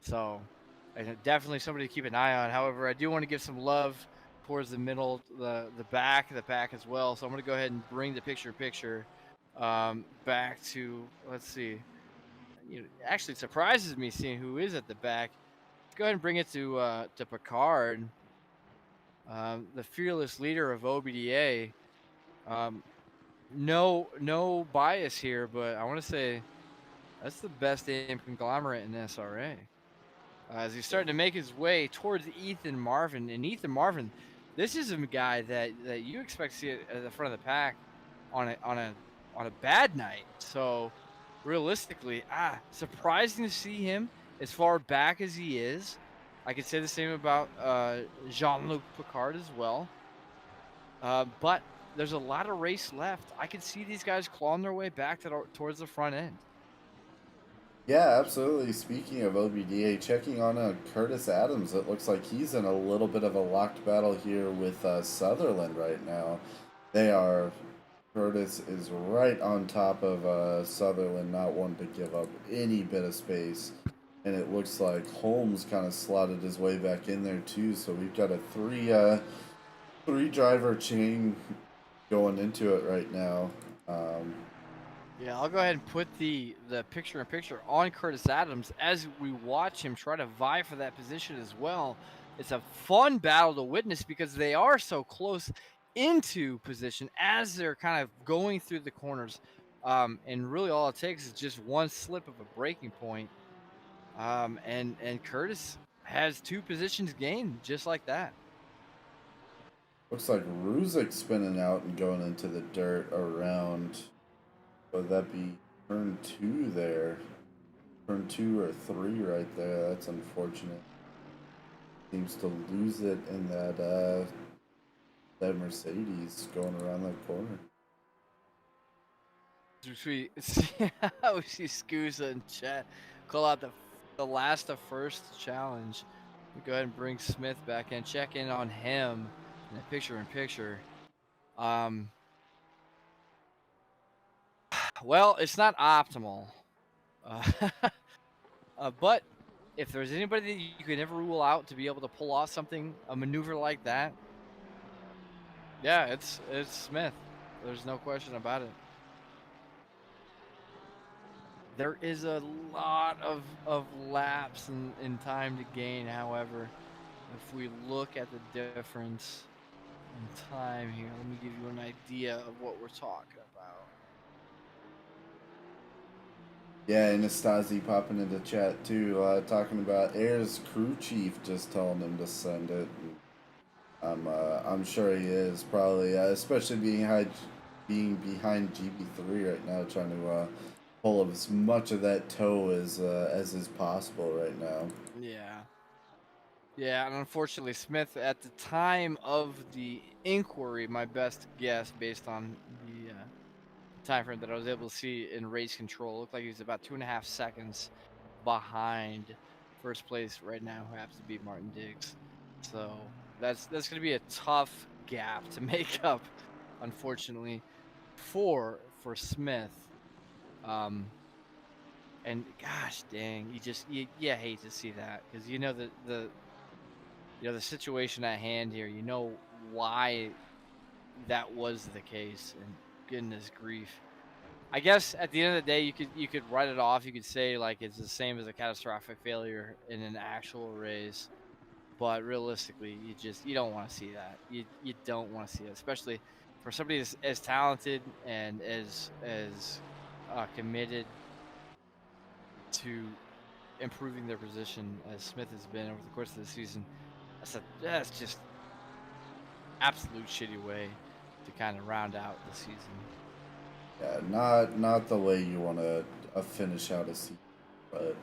So, definitely somebody to keep an eye on. However, I do want to give some love towards the middle, the back as well. So I'm going to go ahead and bring the picture back to, let's see. Actually, it surprises me seeing who is at the back. Let's go ahead and bring it to Picard, the fearless leader of OBDA. No bias here, but I want to say that's the best AM conglomerate in SRA. As he's starting to make his way towards Ethan Marvin. And Ethan Marvin, this is a guy that you expect to see at the front of the pack on a bad night. So realistically, surprising to see him as far back as he is. I could say the same about Jean-Luc Picard as well. But there's a lot of race left. I could see these guys clawing their way back towards the front end. Yeah, absolutely. Speaking of OBDA, checking on Curtis Adams, it looks like he's in a little bit of a locked battle here with Sutherland right now. Curtis is right on top of Sutherland, not wanting to give up any bit of space. And it looks like Holmes kind of slotted his way back in there too. So we've got a three driver chain going into it right now. Yeah, I'll go ahead and put the picture-in-picture on Curtis Adams as we watch him try to vie for that position as well. It's a fun battle to witness because they are so close into position as they're kind of going through the corners. And really all it takes is just one slip of a breaking point. And Curtis has 2 positions gained just like that. Looks like Ruzick spinning out and going into the dirt around. Would that be turn 2 there? Turn 2 or 3 right there. That's unfortunate. Seems to lose it in that Mercedes going around that corner. We see Scusa in chat call out the last of first challenge. We go ahead and bring Smith back in, check in on him in the picture-in-picture. Well, it's not optimal, but if there's anybody that you could never rule out to be able to pull off a maneuver like that, yeah, it's Smith. There's no question about it. There is a lot of laps in time to gain. However, if we look at the difference in time here, let me give you an idea of what we're talking about. Yeah, Anastasi popping into chat too, talking about Air's crew chief just telling him to send it. I'm sure he is probably, especially being behind GB3 right now, trying to pull up as much of that toe as is possible right now. Yeah, and unfortunately, Smith, at the time of the inquiry, my best guess based on the time frame that I was able to see in race control, looked like he was about 2.5 seconds behind first place right now, who happens to be Martin Diggs. So that's going to be a tough gap to make up, unfortunately, for Smith. And gosh dang, you hate to see that, because the situation at hand here, why that was the case, and goodness grief. I guess at the end of the day, you could write it off. You could say like it's the same as a catastrophic failure in an actual race. But realistically, you don't want to see that. You don't want to see it, especially for somebody as talented and as committed to improving their position as Smith has been over the course of the season. That's just absolute shitty way to kind of round out the season. Yeah, not the way you want to finish out a season, but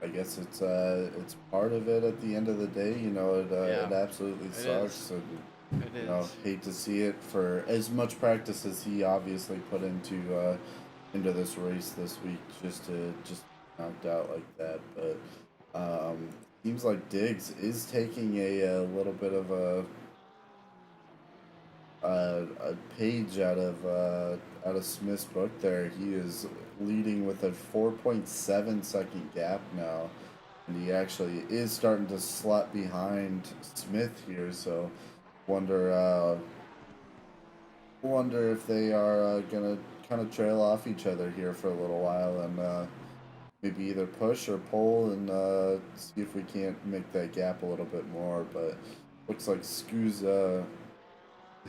I guess it's part of it. At the end of the day, you know, it absolutely sucks, and It you know, is. hate to see it for as much practice as he obviously put into this race this week, just knocked out like that. But seems like Diggs is taking a little bit of a page out of Smith's book there. He is leading with a 4.7 second gap now, and he actually is starting to slot behind Smith here. So wonder if they are gonna kind of trail off each other here for a little while, and maybe either push or pull, and see if we can't make that gap a little bit more. But looks like Scoo's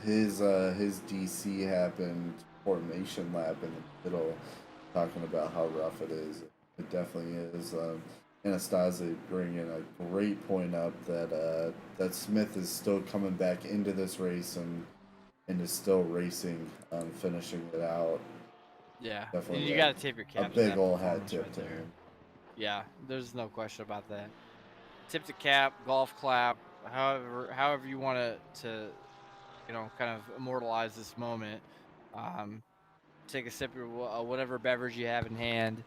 his DC happened formation lap in the middle, talking about how rough it is. It definitely is. Anastasia bringing a great point up that that Smith is still coming back into this race and is still racing, finishing it out. Yeah, Definitely you got to tip your a cap to big that old hat performance tip right to there. him. Yeah, there's no question about that. Tip the cap, golf clap, however you want to kind of immortalize this moment. Take a sip of whatever beverage you have in hand.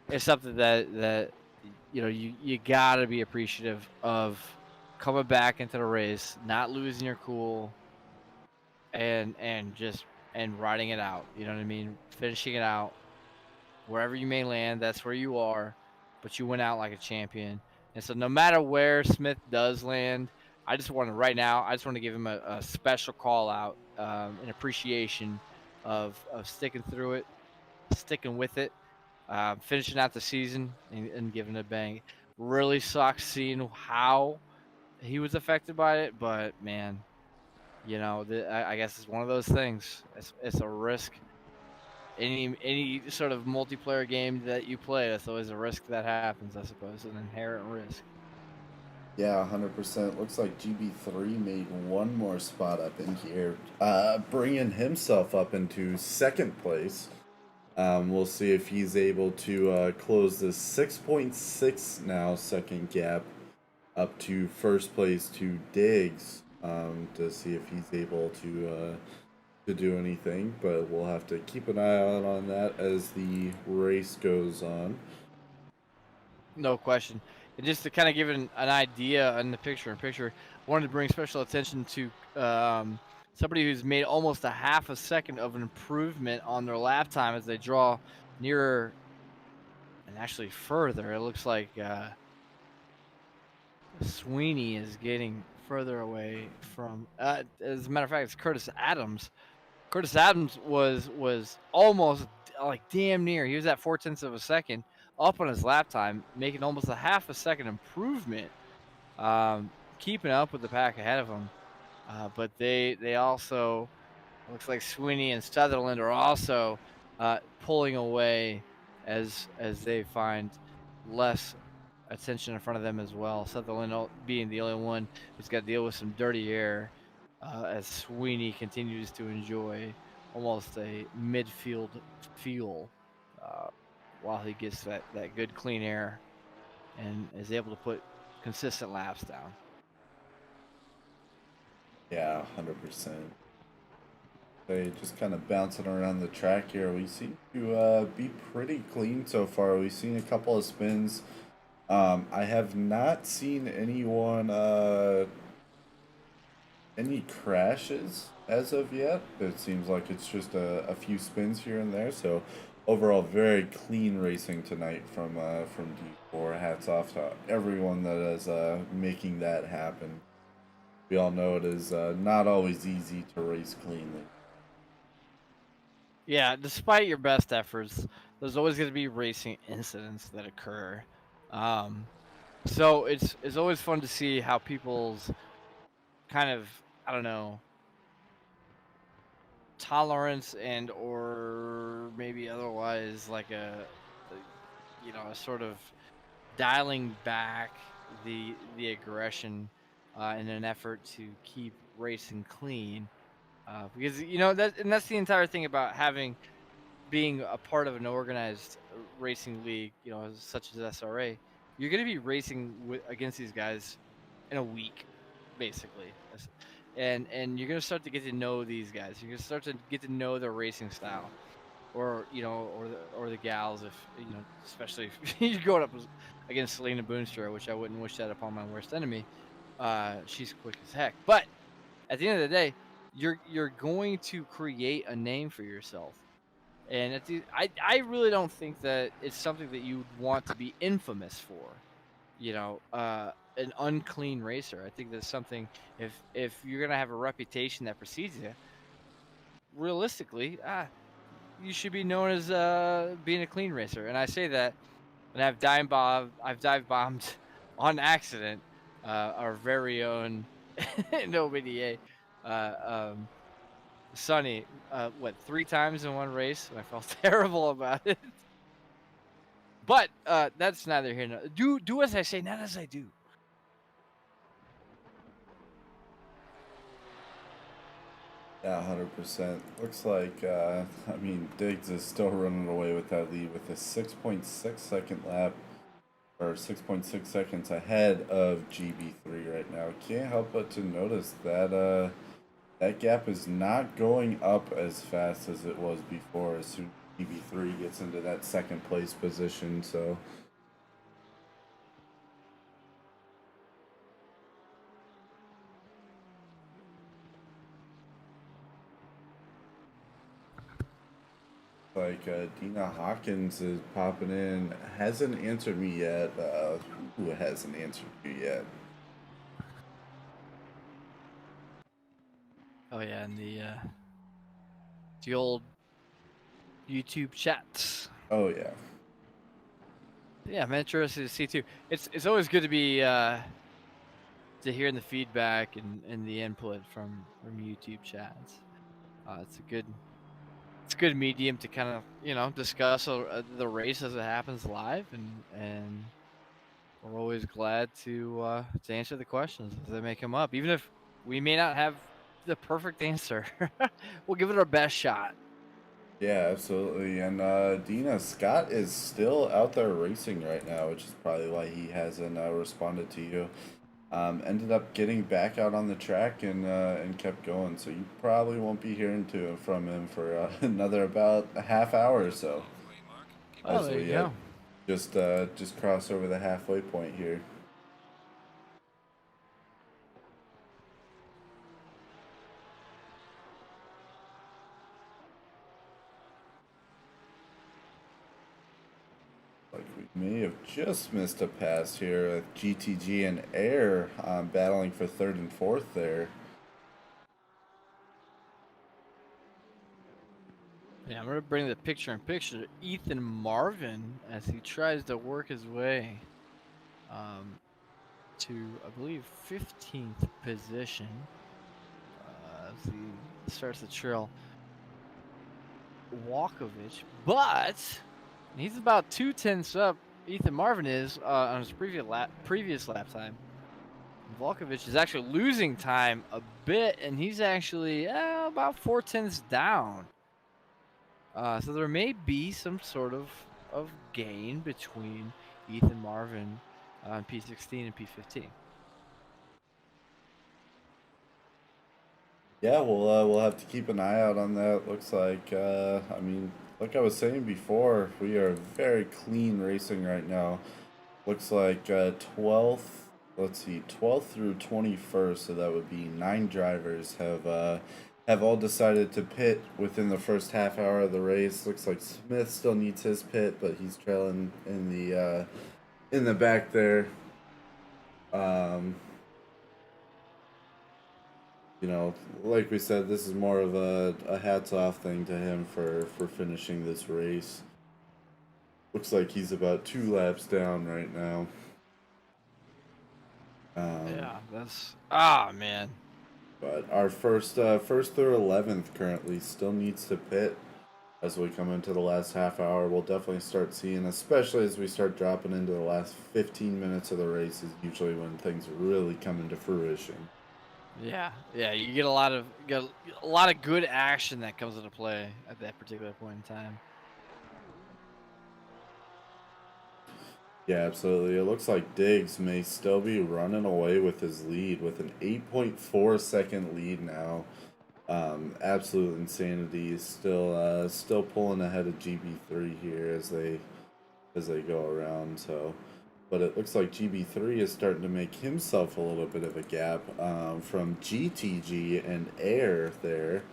It's something that you gotta be appreciative of coming back into the race, not losing your cool, and riding it out. You know what I mean? Finishing it out wherever you may land. That's where you are, but you went out like a champion. And so no matter where Smith does land, I just want to give him a special call out, an appreciation of sticking through it, sticking with it, finishing out the season and giving it a bang. Really sucks seeing how he was affected by it, but man, I guess it's one of those things. It's a risk. Any sort of multiplayer game that you play, it's always a risk that happens. I suppose an inherent risk. Yeah, 100%. Looks like GB3 made one more spot up in here, bringing himself up into second place. We'll see if he's able to close this 6.6 now second gap up to first place to Diggs, to see if he's able to do anything. But we'll have to keep an eye out on that as the race goes on. No question. And just to kind of give an idea in picture, I wanted to bring special attention to somebody who's made almost a half a second of an improvement on their lap time as they draw nearer and actually further. It looks like Sweeney is getting further away from. As a matter of fact, it's Curtis Adams. Curtis Adams was almost like damn near. He was at 0.4 of a second up on his lap time, making almost a half a second improvement, keeping up with the pack ahead of him. But they also, looks like Sweeney and Sutherland are also pulling away as they find less attention in front of them as well. Sutherland being the only one who's got to deal with some dirty air, as Sweeney continues to enjoy almost a midfield feel, while he gets that good clean air and is able to put consistent laps down. Yeah, 100%. They just kind of bouncing around the track here. We seem to be pretty clean so far. We've seen a couple of spins. I have not seen anyone any crashes as of yet. It seems like it's just a few spins here and there. So overall, very clean racing tonight from D4. Hats off to everyone that is making that happen. We all know it is not always easy to race cleanly. Yeah, despite your best efforts, there's always going to be racing incidents that occur. So it's always fun to see how people's kind of, I don't know, tolerance and or maybe otherwise like a sort of dialing back the aggression in an effort to keep racing clean. Because that's the entire thing about being a part of an organized racing league, such as SRA. You're going to be racing against these guys in a week, basically, and you're going to start to get to know these guys. You're going to start to get to know their racing style, or the gals, if especially if you're going up against Selena Boonstra, which I wouldn't wish that upon my worst enemy. She's quick as heck, but at the end of the day, you're going to create a name for yourself. And I really don't think that it's something that you would want to be infamous for. An unclean racer. I think that's something, if you're gonna have a reputation that precedes you, realistically, you should be known as being a clean racer. And I say that, and I've dive bombed on accident our very own NOBDA. Sonny, 3 times in one race, and I felt terrible about it. But that's neither here nor do as I say, not as I do. Yeah, 100%. Looks like, I mean, Diggs is still running away with that lead with a 6.6 second lap, or 6.6 seconds ahead of GB3 right now. Can't help but to notice that that gap is not going up as fast as it was before as soon as GB3 gets into that second place position, so... Like Dina Hawkins is popping in, hasn't answered me yet. Who hasn't answered you yet? Oh yeah, and the old YouTube chats. Oh yeah. Yeah, I'm interested to see too. It's always good to be to hearing the feedback and the input from YouTube chats. It's a good medium to kind of discuss the race as it happens live, and we're always glad to answer the questions as they may come up, even if we may not have the perfect answer. We'll give it our best shot. Yeah, absolutely. And Dina, Scott is still out there racing right now, which is probably why he hasn't responded to you. Ended up getting back out on the track and kept going. So you probably won't be hearing from him for another about a half hour or so. Oh, there you go. Just cross over the halfway point here. Like we may have just missed a pass here with GTG and Air battling for third and fourth there. Yeah, I'm going to bring the picture-in-picture to Ethan Marvin as he tries to work his way to, I believe, 15th position as he starts to trail Walkovich. But he's about 2/10 up. Ethan Marvin is on his previous lap time. Volkovich is actually losing time a bit, and he's actually about 4/10 down. So there may be some sort of gain between Ethan Marvin on P16 and P15. Yeah, we'll have to keep an eye out on that. Looks like I mean, like I was saying before, we are very clean racing right now. Looks like 12th. Let's see, 12th through 21st. So that would be 9 drivers have all decided to pit within the first half hour of the race. Looks like Smith still needs his pit, but he's trailing in the back there. you know, like we said, this is more of a hats off thing to him for finishing this race. Looks like he's about 2 laps down right now. Yeah, that's man. But our first through 11th currently still needs to pit as we come into the last half hour. We'll definitely start seeing, especially as we start dropping into the last 15 minutes of the race, is usually when things really come into fruition. Yeah, you get a lot of good action that comes into play at that particular point in time. Yeah, absolutely. It looks like Diggs may still be running away with his lead with an 8.4 second lead now. Absolute insanity. Is still pulling ahead of GB3 here as they go around. So, but it looks like GB3 is starting to make himself a little bit of a gap from GTG and Air there.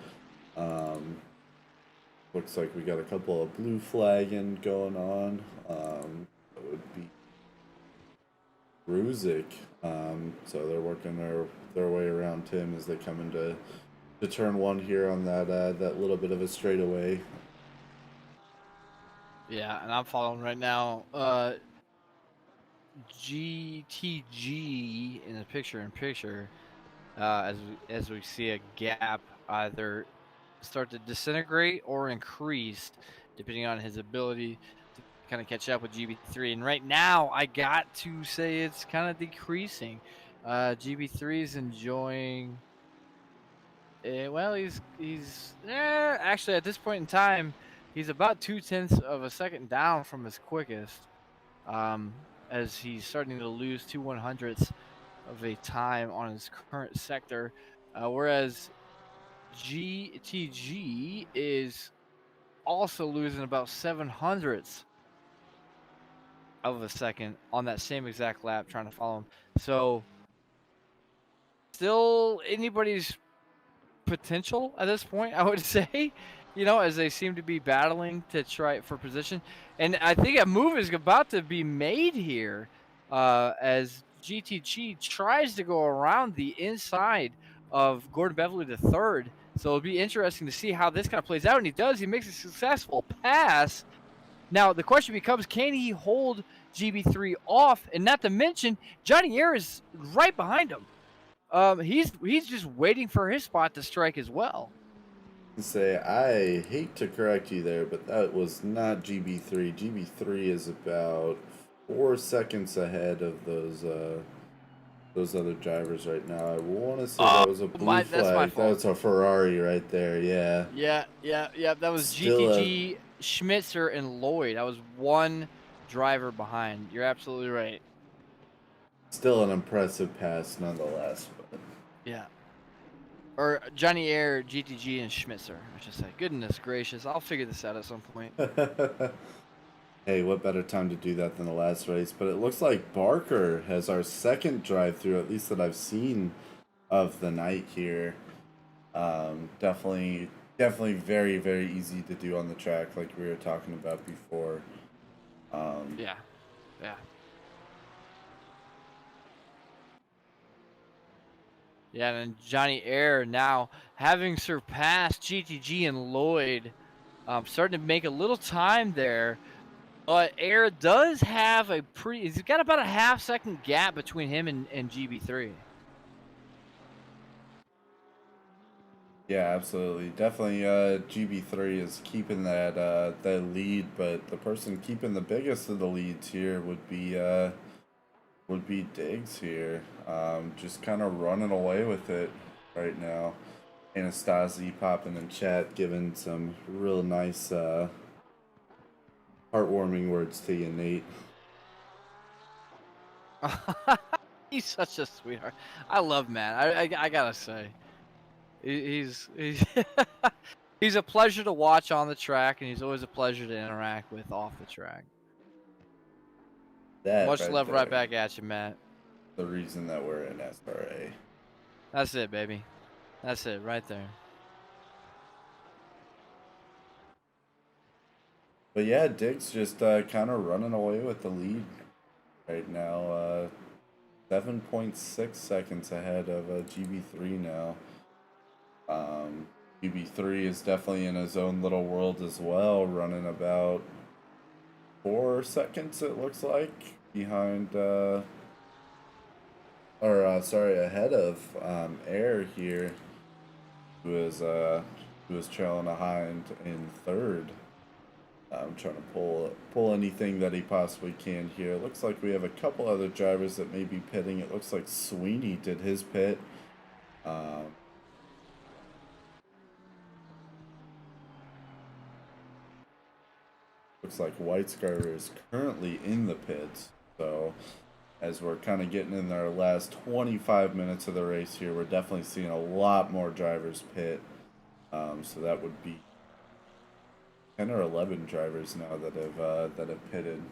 Looks like we got a couple of blue flagging going on. That would be Ruzik. So they're working their way around Tim as they come into turn one here on that little bit of a straightaway. Yeah, and I'm following right now. GTG in the picture-in-picture, as we see a gap either start to disintegrate or increase, depending on his ability to kind of catch up with GB3. And right now, I got to say it's kind of decreasing. GB3 is enjoying. Well, he's actually at this point in time, he's about 0.2 of a second down from his quickest. As he's starting to lose 2/100ths of a time on his current sector, whereas GTG is also losing about 7/100ths of a second on that same exact lap trying to follow him. So still anybody's potential at this point, I would say, as they seem to be battling to try for position. And I think a move is about to be made here as GTG tries to go around the inside of Gordon Beverly III. So it'll be interesting to see how this kind of plays out. And he does. He makes a successful pass. Now, the question becomes, can he hold GB3 off? And not to mention, Johnny Air is right behind him. He's just waiting for his spot to strike as well. Say, I hate to correct you there, but that was not GB3. GB3 is about 4 seconds ahead of those other drivers right now. I want to say that was a blue flag. That's my fault. That's a Ferrari right there. Yeah. Yeah. That was Still GTG, Schmitzer, and Lloyd. I was one driver behind. You're absolutely right. Still an impressive pass nonetheless. But. Yeah. Or Johnny Air, GTG, and Schmitzer, I should say. Goodness gracious. I'll figure this out at some point. Hey, what better time to do that than the last race? But it looks like Barker has our second drive-through, at least that I've seen of the night here. Definitely very, very easy to do on the track, like we were talking about before. Yeah. Yeah, and Johnny Air now having surpassed GTG and Lloyd, starting to make a little time there. But Air does have he's got about a half-second gap between him and GB3. Yeah, absolutely. Definitely GB3 is keeping that lead, but the person keeping the biggest of the leads here would be Diggs here. Just kind of running away with it right now. Anastasi popping in chat, giving some real nice heartwarming words to you, Nate. He's such a sweetheart. I love Matt. I gotta say, he's he's a pleasure to watch on the track, and he's always a pleasure to interact with off the track. Much love right back at you, Matt. The reason that we're in SRA. That's it, baby. That's it right there. But yeah, Diggs just kind of running away with the lead right now. 7.6 seconds ahead of GB3 now. UB3 is definitely in his own little world as well, running about 4 seconds, it looks like, behind, ahead of Air here, who is trailing behind in third. I'm trying to pull anything that he possibly can here. Looks like we have a couple other drivers that may be pitting. It looks like Sweeney did his pit. Looks like White Scarver is currently in the pits. So as we're kind of getting in our last 25 minutes of the race here, we're definitely seeing a lot more drivers pit. So that would be 10 or 11 drivers now that have pitted.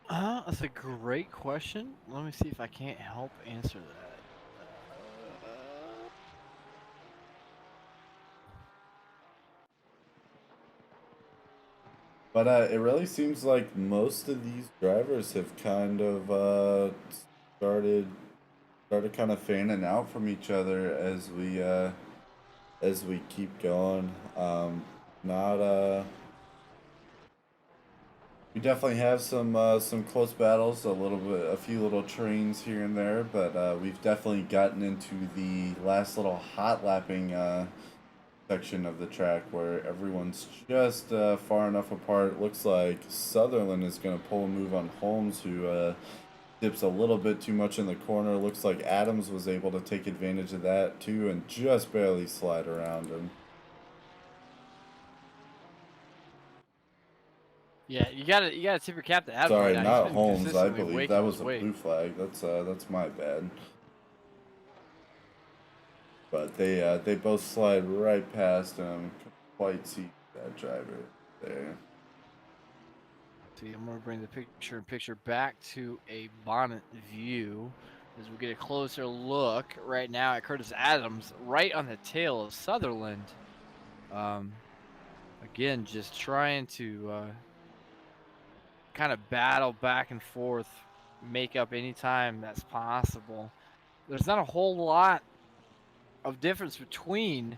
That's a great question. Let me see if I can't help answer that. But it really seems like most of these drivers have kind of started kind of fanning out from each other as we keep going. We definitely have some close battles, a few little trains here and there, but we've definitely gotten into the last little hot lapping section of the track where everyone's just far enough apart. It looks like Sutherland is going to pull a move on Holmes, who dips a little bit too much in the corner. Looks like Adams was able to take advantage of that too and just barely slide around him. Yeah, you gotta tip your cap to Adams. Sorry, right now. not He's been Holmes. I consistently believe waking that was his a weight. blue flag. That's my bad. But they both slide right past him. Couldn't quite see that driver there. See, I'm gonna bring the picture back to a bonnet view as we get a closer look right now at Curtis Adams, right on the tail of Sutherland. Again, just trying to kind of battle back and forth, make up any time that's possible. There's not a whole lot of difference between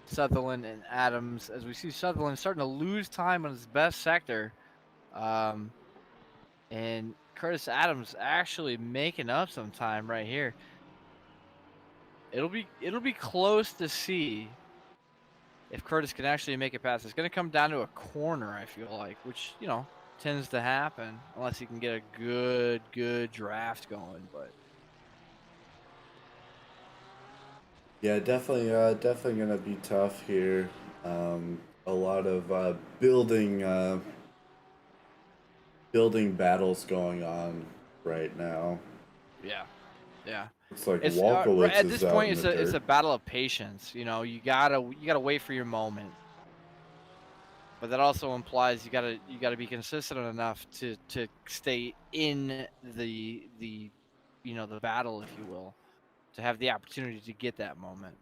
Sutherland and Adams, as we see Sutherland starting to lose time on his best sector, and Curtis Adams actually making up some time right here. It'll be close to see if Curtis can actually make it past. It's going to come down to a corner, I feel like, which, you know, tends to happen unless he can get a good draft going. But Yeah, definitely gonna be tough here. A lot of building battles going on right now. yeah. It's like It's Walkowitz at is this out point, in the it's dirt. a battle of patience. You know, you gotta wait for your moment. But that also implies you gotta be consistent enough to stay in the the battle, if you will, to have the opportunity to get that moment.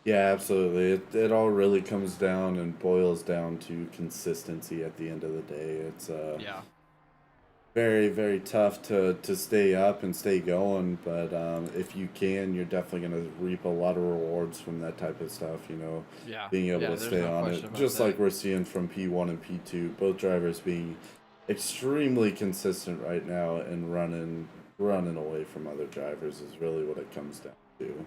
Yeah, absolutely. It all really comes down and boils down to consistency at the end of the day. It's Yeah. very, very tough to stay up and stay going, but if you can, you're definitely going to reap a lot of rewards from that type of stuff, you know, Yeah. being able Yeah, to there's stay no on question it. about Just that. like we're seeing from P1 and P2, both drivers being extremely consistent right now and running away from other drivers is really what it comes down to.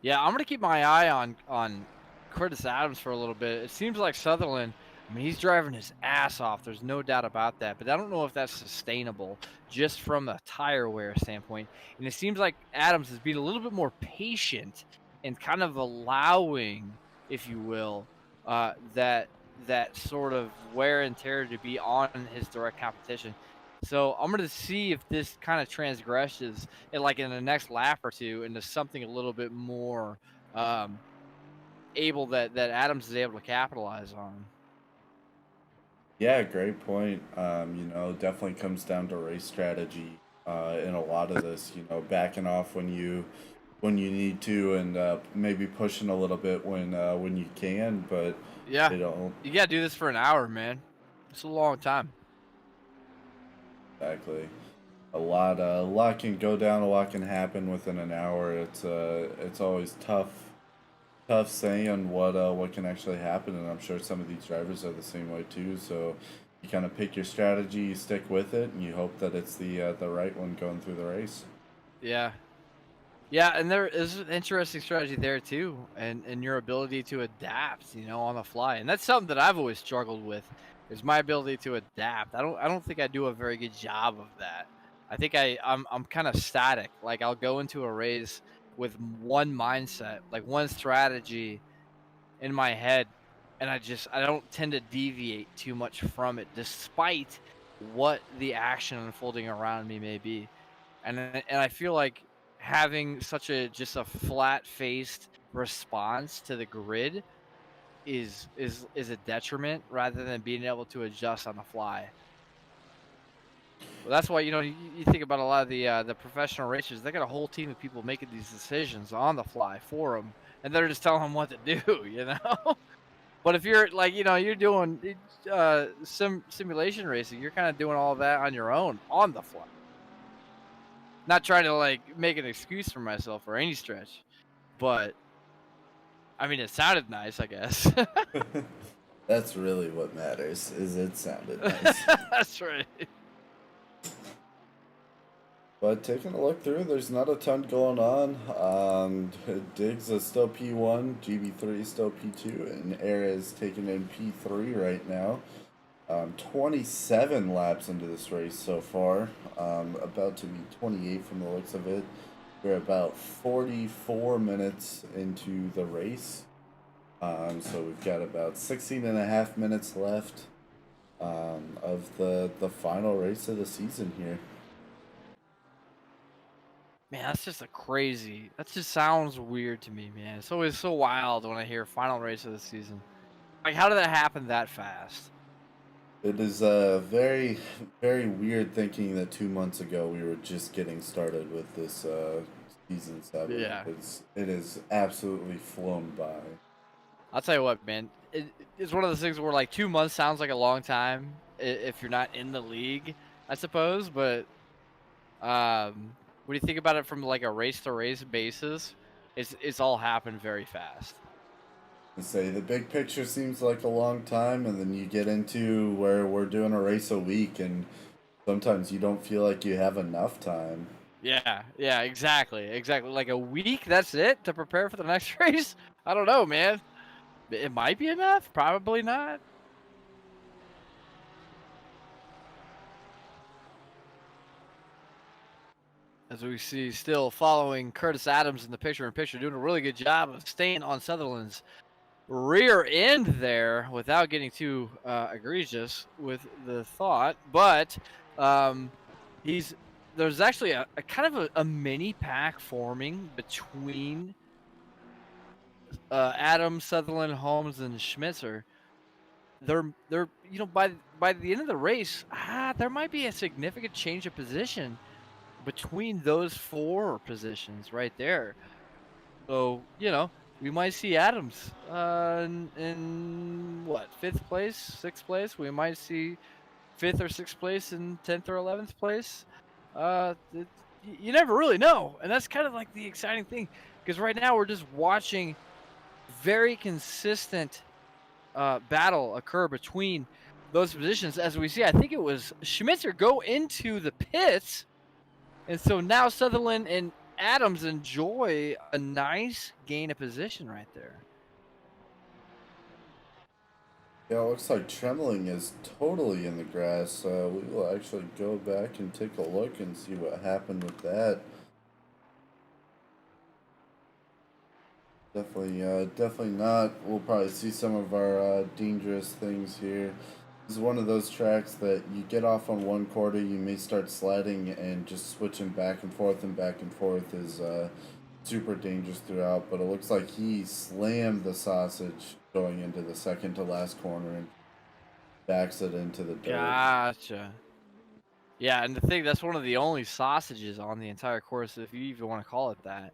Yeah, I'm gonna keep my eye on Curtis Adams for a little bit. It seems like Sutherland, I mean, he's driving his ass off. There's no doubt about that. But I don't know if that's sustainable just from a tire wear standpoint. And it seems like Adams is being a little bit more patient and kind of allowing, if you will, that sort of wear and tear to be on his direct competition. So I'm going to see if this kind of transgresses it, like in the next lap or two, into something a little bit more able that Adams is able to capitalize on. Yeah, great point. Definitely comes down to race strategy in a lot of this. Backing off when you need to, and maybe pushing a little bit when you can. But Yeah, you know you got to do this for an hour, man. It's a long time. exactly. A lot can go down, a lot can happen within an hour. It's always tough saying what can actually happen, and I'm sure some of these drivers are the same way too. So you kind of pick your strategy, you stick with it, and you hope that it's the right one going through the race. Yeah. Yeah, and there is an interesting strategy there too, and your ability to adapt, on the fly. And that's something that I've always struggled with, is my ability to adapt. I don't think I do a very good job of that. I think I'm kind of static. Like I'll go into a race with one mindset, like one strategy in my head, and I don't tend to deviate too much from it despite what the action unfolding around me may be. And I feel like having such a just a flat-faced response to the grid is a detriment rather than being able to adjust on the fly. Well, that's why you think about a lot of the professional racers. They got a whole team of people making these decisions on the fly for them, and they're just telling them what to do. But if you're like you're doing simulation racing, you're kind of doing all that on your own on the fly. Not trying to like make an excuse for myself or any stretch, but I mean it sounded nice, I guess. That's really what matters. Is it sounded nice. That's right. But taking a look through, there's not a ton going on. Diggs is still P1, GB3 is still P2, and Era is taking in P3 right now. 27 laps into this race so far. About to be 28 from the looks of it. We're about 44 minutes into the race. So we've got about 16 and a half minutes left of the final race of the season here. Man, that just sounds weird to me, man. It's always so wild when I hear final race of the season. Like, how did that happen that fast? It is very, very weird thinking that 2 months ago we were just getting started with this season 7. Yeah. It is absolutely flown by. I'll tell you what, man. It's one of those things where like 2 months sounds like a long time if you're not in the league, I suppose. But when you think about it from like a race to race basis, it's all happened very fast. Say the big picture seems like a long time, and then you get into where we're doing a race a week, and sometimes you don't feel like you have enough time. Yeah, exactly. Like a week, that's it to prepare for the next race? I don't know, man. It might be enough, probably not. As we see, still following Curtis Adams in the picture-in-picture, doing a really good job of staying on Sutherland's rear end there without getting too egregious with the thought. But there's actually a kind of a mini pack forming between Adams, Sutherland, Holmes, and Schmitzer. They're by the end of the race, there might be a significant change of position between those four positions right there. So, we might see Adams in what, 5th place, 6th place? We might see 5th or 6th place in 10th or 11th place. You never really know, and that's kind of like the exciting thing, because right now we're just watching very consistent battle occur between those positions. As we see, I think it was Schmitzer go into the pits, and so now Sutherland and Adams enjoy a nice gain of position right there. Yeah, it looks like Trembling is totally in the grass. We will actually go back and take a look and see what happened with that. Definitely not. We'll probably see some of our dangerous things here. This is one of those tracks that you get off on one quarter, you may start sliding, and just switching back and forth is super dangerous throughout. But it looks like he slammed the sausage going into the second to last corner and backs it into the dirt. Gotcha. Yeah, and the thing, that's one of the only sausages on the entire course, if you even want to call it that.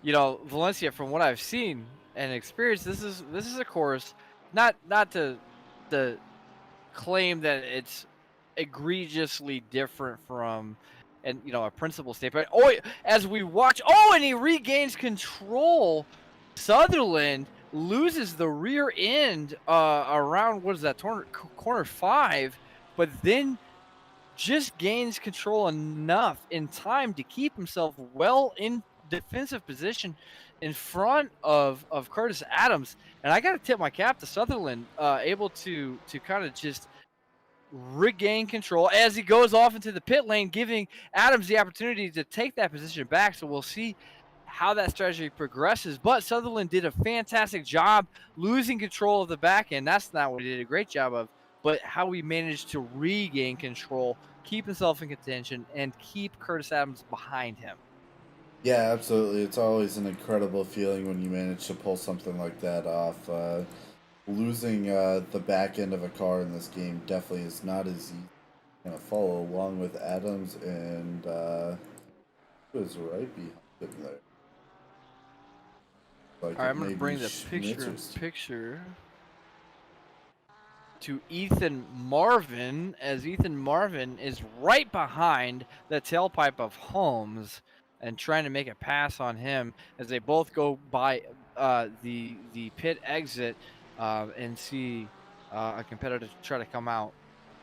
Valencia, from what I've seen and experienced, this is a course, not to claim that it's egregiously different from, and a principal statement. Oh, as we watch, and he regains control. Sutherland loses the rear end around, what is that, corner 5, but then just gains control enough in time to keep himself well in defensive position in front of Curtis Adams. And I got to tip my cap to Sutherland, able to kind of just regain control as he goes off into the pit lane, giving Adams the opportunity to take that position back. So we'll see how that strategy progresses. But Sutherland did a fantastic job losing control of the back end. That's not what he did a great job of, but how he managed to regain control, keep himself in contention, and keep Curtis Adams behind him. Yeah, absolutely. It's always an incredible feeling when you manage to pull something like that off. Losing the back end of a car in this game definitely is not as easy. Gonna follow along with Adams, and who is right behind him there? Like, All right, I'm going to bring the picture to Ethan Marvin, as Ethan Marvin is right behind the tailpipe of Holmes and trying to make a pass on him as they both go by the pit exit and see a competitor try to come out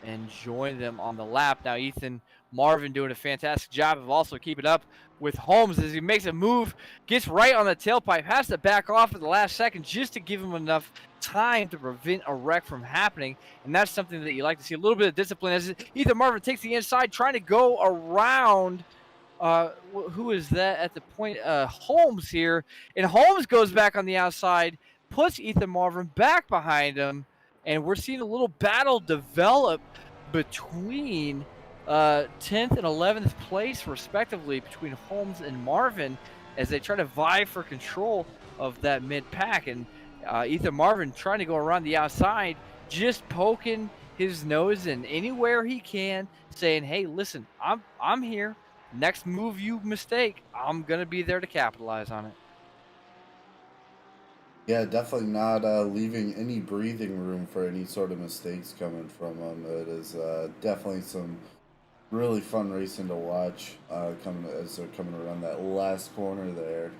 and join them on the lap. Now Ethan Marvin doing a fantastic job of also keeping up with Holmes as he makes a move, gets right on the tailpipe, has to back off at the last second just to give him enough time to prevent a wreck from happening. And that's something that you like to see, a little bit of discipline as Ethan Marvin takes the inside, trying to go around who is that at the point? Holmes here. And Holmes goes back on the outside, puts Ethan Marvin back behind him, and we're seeing a little battle develop between 10th and 11th place, respectively, between Holmes and Marvin as they try to vie for control of that mid-pack. And Ethan Marvin trying to go around the outside, just poking his nose in anywhere he can, saying, hey, listen, I'm here. Next move you mistake, I'm going to be there to capitalize on it. Yeah, definitely not leaving any breathing room for any sort of mistakes coming from him. It is definitely some really fun racing to watch as they're coming around that last corner there,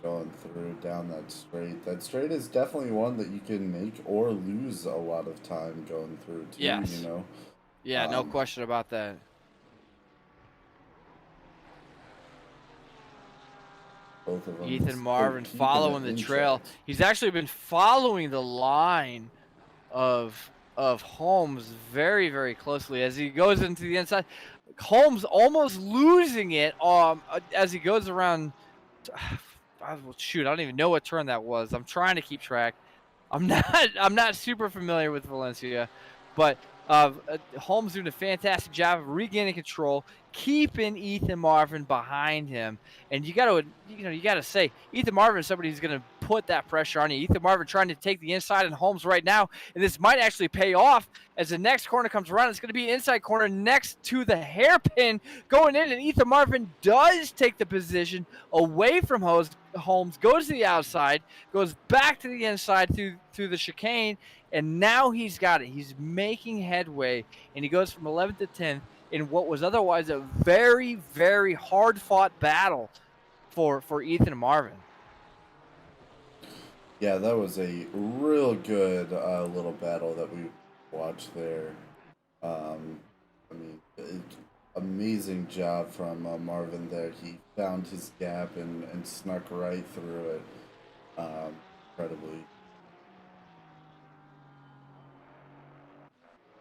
going through down that straight. That straight is definitely one that you can make or lose a lot of time going through too. Yes. Yeah, no question about that. Both of them. Ethan Marvin following the trail. He's actually been following the line of Holmes very, very closely as he goes into the inside. Holmes almost losing it as he goes around. Shoot, I don't even know what turn that was. I'm trying to keep track. I'm not super familiar with Valencia, but Holmes doing a fantastic job of regaining control, keeping Ethan Marvin behind him. And you got to say Ethan Marvin is somebody who's going to put that pressure on you. Ethan Marvin trying to take the inside and Holmes right now, and this might actually pay off as the next corner comes around. It's going to be an inside corner next to the hairpin going in, and Ethan Marvin does take the position away from Holmes, goes to the outside, goes back to the inside through the chicane, and now he's got it. He's making headway, and he goes from 11th to 10th in what was otherwise a very, very hard-fought battle for Ethan Marvin. Yeah, that was a real good little battle that we watched there. Amazing job from Marvin there. He found his gap and snuck right through it incredibly.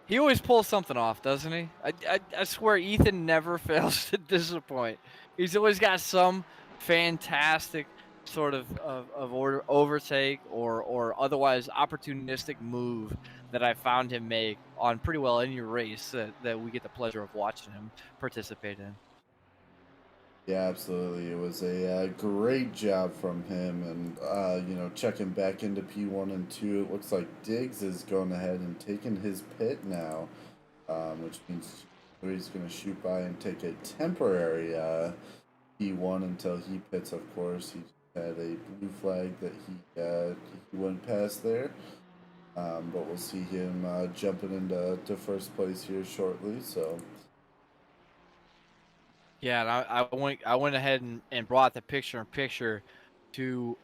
He always pulls something off, doesn't he? I swear Ethan never fails to disappoint. He's always got some fantastic sort of overtake or otherwise opportunistic move that I found him make on pretty well any race that we get the pleasure of watching him participate in. Yeah, absolutely. It was a great job from him, and checking back into P1 and 2, it looks like Diggs is going ahead and taking his pit now, which means he's going to shoot by and take a temporary P1 until he pits. Of course, he had a blue flag that he went past there. but we'll see him jumping into first place here shortly. So Yeah, and I went ahead and brought the picture-in-picture to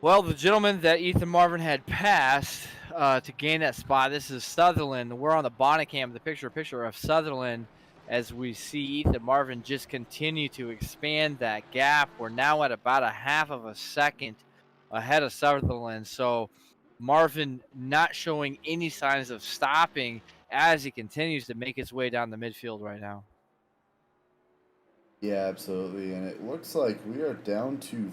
well, the gentleman that Ethan Marvin had passed to gain that spot. This is Sutherland. We're on the bonnet cam, the picture of Sutherland, as we see Ethan Marvin just continue to expand that gap. We're now at about a half of a second ahead of Sutherland. So Marvin not showing any signs of stopping as he continues to make his way down the midfield right now. yeah, absolutely. And it looks like we are down to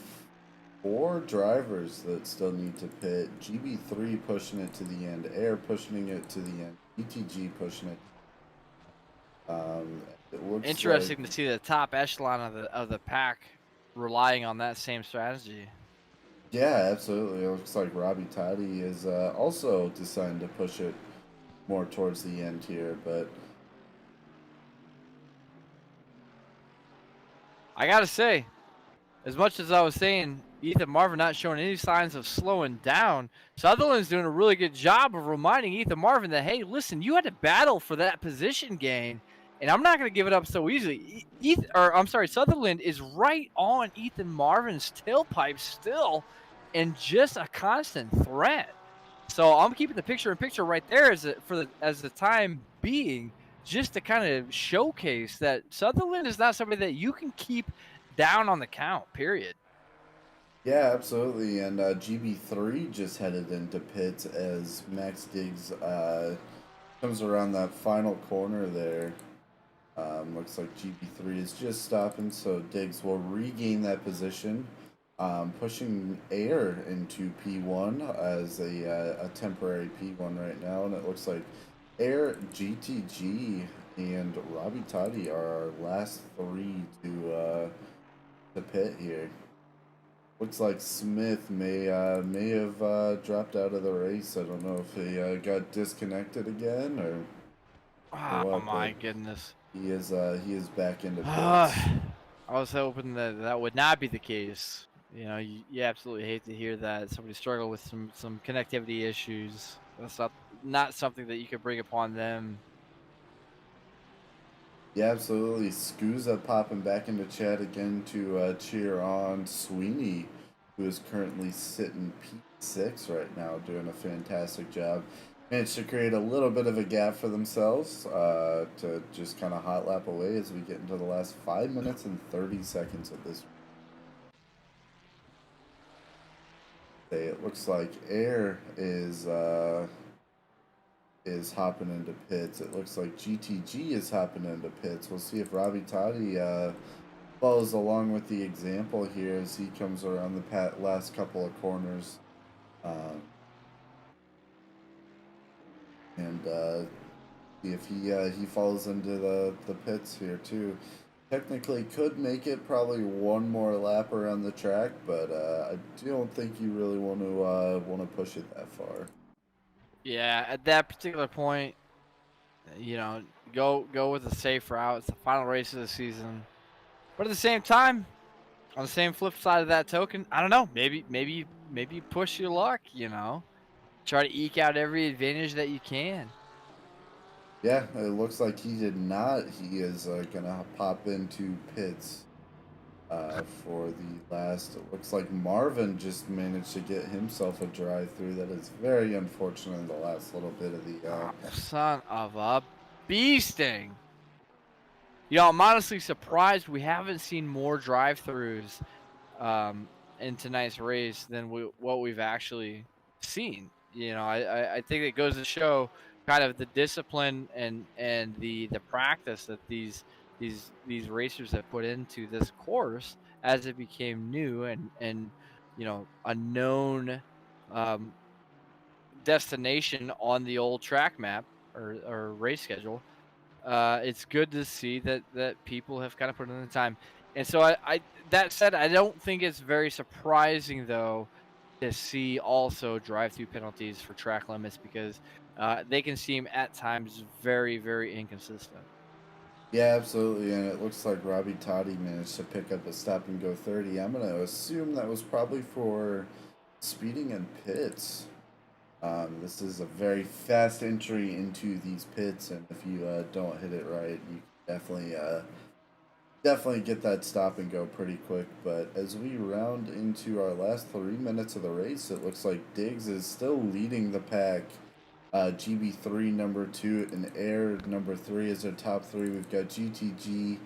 4 drivers that still need to pit. GB3 pushing it to the end, Air pushing it to the end, ETG pushing it. It looks Interesting like, to see the top echelon of the pack relying on that same strategy. yeah, absolutely. It looks like Robbie Toddy is also deciding to push it more towards the end here, but I gotta say, as much as I was saying, Ethan Marvin not showing any signs of slowing down, Sutherland's doing a really good job of reminding Ethan Marvin that, hey, listen, you had to battle for that position gain, and I'm not going to give it up so easily. Sutherland is right on Ethan Marvin's tailpipe still, and just a constant threat. So I'm keeping the picture-in-picture right there as the time being, just to kind of showcase that Sutherland is not somebody that you can keep down on the count, period. yeah, absolutely. And GB3 just headed into pits as Max Diggs comes around that final corner there. Looks like GB3 is just stopping, so Diggs will regain that position, pushing Air into P1 as a temporary P1 right now. And it looks like Air, GTG, and Robbie Toddy are our last 3 to pit here. Looks like Smith may have dropped out of the race. I don't know if he got disconnected again or Oh what, my but goodness. he is back into pits. I was hoping that that would not be the case. You know, you absolutely hate to hear that somebody struggled with some connectivity issues. That's not something that you could bring upon them. Yeah, absolutely. Scusa popping back into chat again to cheer on Sweeney, who is currently sitting P6 right now, doing a fantastic job. Managed to create a little bit of a gap for themselves to just kind of hot lap away as we get into the last 5 minutes and 30 seconds of this. It looks like Air is hopping into pits. It looks like GTG is hopping into pits. We'll see if Robbie Toddy follows along with the example here as he comes around the last couple of corners. And see if he falls into the pits here too. Technically could make it probably one more lap around the track, but I don't think you really want to push it that far. Yeah, at that particular point, you know, go with the safe route. It's the final race of the season. But at the same time, on the same flip side of that token, I don't know. Maybe you push your luck. You know, try to eke out every advantage that you can. Yeah, it looks like he did not. He is gonna pop into pits for the last. It looks like Marvin just managed to get himself a drive-through. That is very unfortunate in the last little bit of the. Son of a bee sting. You know, I'm honestly surprised we haven't seen more drive-throughs in tonight's race than what we've actually seen. You know, I think it goes to show kind of the discipline and the practice that these racers have put into this course as it became new and you know, a known destination on the old track map or race schedule. It's good to see that people have kind of put in the time. And so I that said, I don't think it's very surprising though to see also drive-through penalties for track limits because they can seem at times very, very inconsistent. Yeah, absolutely, and it looks like Robbie Toddy managed to pick up a stop and go 30. I'm gonna assume that was probably for speeding in pits. This is a very fast entry into these pits, and if you don't hit it right, you definitely get that stop and go pretty quick. But as we round into our last 3 minutes of the race, it looks like Diggs is still leading the pack. GB3 number 2 and Air number 3 is our top 3. We've got GTG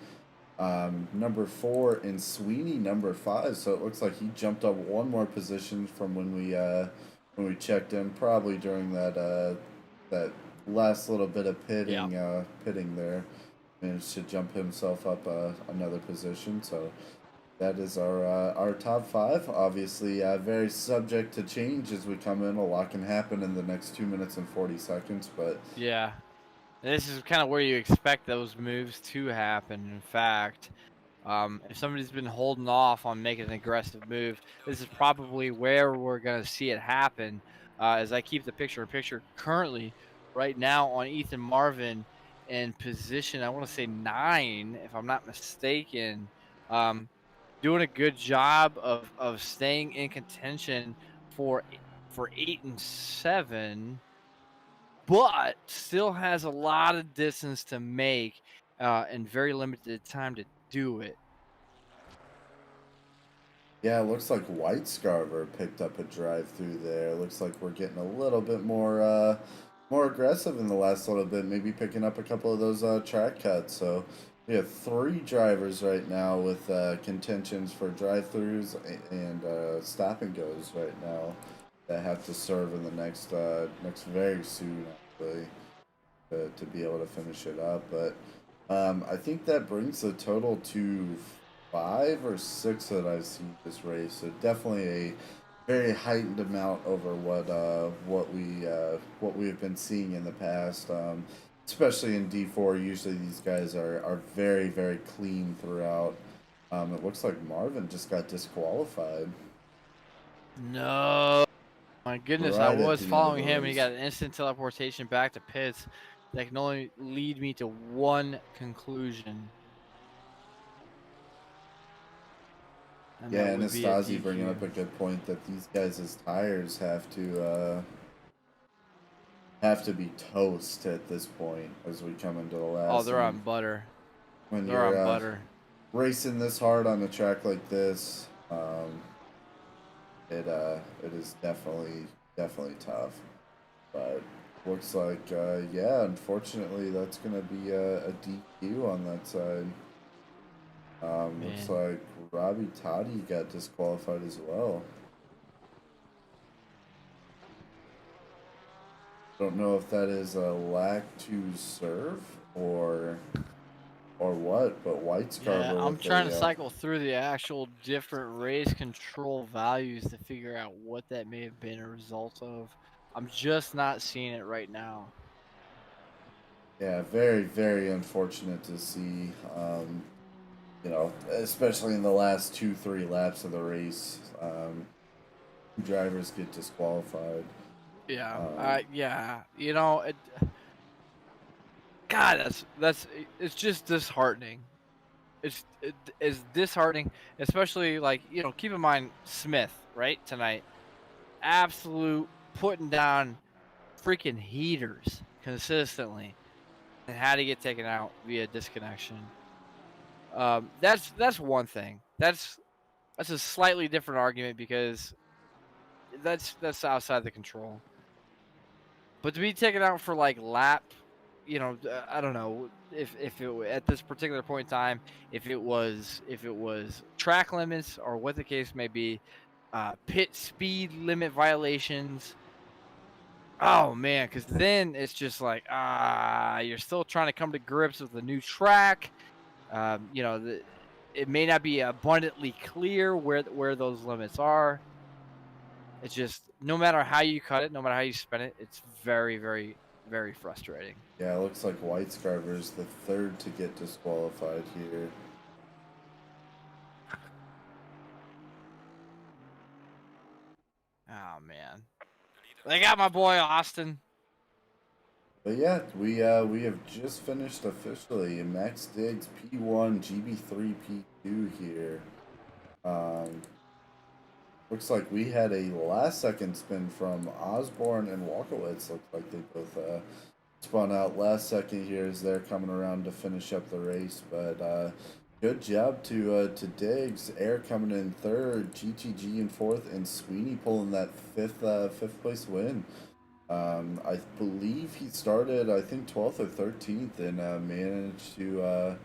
number 4 and Sweeney number 5. So it looks like he jumped up one more position from when we checked in, probably during that last little bit of pitting there. Managed to jump himself up another position. So that is our top 5. Obviously, very subject to change as we come in. A lot can happen in the next 2 minutes and 40 seconds, but Yeah. This is kind of where you expect those moves to happen. In fact, if somebody's been holding off on making an aggressive move, this is probably where we're going to see it happen. As I keep the picture-in-picture currently, right now on Ethan Marvin in position, I want to say 9, if I'm not mistaken. Doing a good job of staying in contention for 8 and 7. But still has a lot of distance to make and very limited time to do it. yeah, it looks like White Scarver picked up a drive through there. Looks like we're getting a little bit more aggressive in the last little bit, maybe picking up a couple of those track cuts. So we have 3 drivers right now with contentions for drive-throughs and stop and goes right now that have to serve in the next very soon, actually, to be able to finish it up. But I think that brings the total to 5 or 6 that I've seen this race. So definitely a very heightened amount over what we have been seeing in the past. Especially in D4, usually these guys are very, very clean throughout. It looks like Marvin just got disqualified. No. My goodness, Right I at the was end following of the him and he race. got an instant teleportation back to pits. That can only lead me to one conclusion. And Yeah, that and would be a Nastasi bringing DQ. up a good point that these guys' tires have to be toast at this point as we come into the last. Oh, they're on butter. When They're on you're butter. racing this hard on a track like this, it is definitely tough. But looks like yeah, unfortunately that's gonna be a DQ on that side. Looks like Robbie Toddy got disqualified as well. Don't know if that is a lack to serve or what, but White Scarver. Yeah, I'm trying to cycle through the actual different race control values to figure out what that may have been a result of. I'm just not seeing it right now. Yeah, very, very unfortunate to see. You know, especially in the last 2-3 laps of the race, drivers get disqualified. Yeah, yeah. You know, God, it's just disheartening. It's disheartening, especially like keep in mind Smith right tonight, absolute putting down freaking heaters consistently, and had to get taken out via disconnection. That's one thing. That's a slightly different argument because that's outside the control. But to be taken out for like lap, I don't know if it at this particular point in time, if it was track limits or what the case may be, pit speed limit violations. Oh man, because then it's just like you're still trying to come to grips with the new track. It may not be abundantly clear where those limits are. It's just no matter how you cut it, no matter how you spin it, it's very, very, very frustrating. Yeah, it looks like White Scarver is the 3rd to get disqualified here. Oh man, they got my boy Austin. But yeah, we have just finished officially Max Diggs P1 GB3 P2 here. looks like we had a last second spin from Osborne and Walkowitz. Looked like they both spun out last second here as they're coming around to finish up the race. But good job to Diggs. Air coming in third, GTG in fourth, and Sweeney pulling that fifth place win. I believe he started, I think, 12th or 13th, and managed to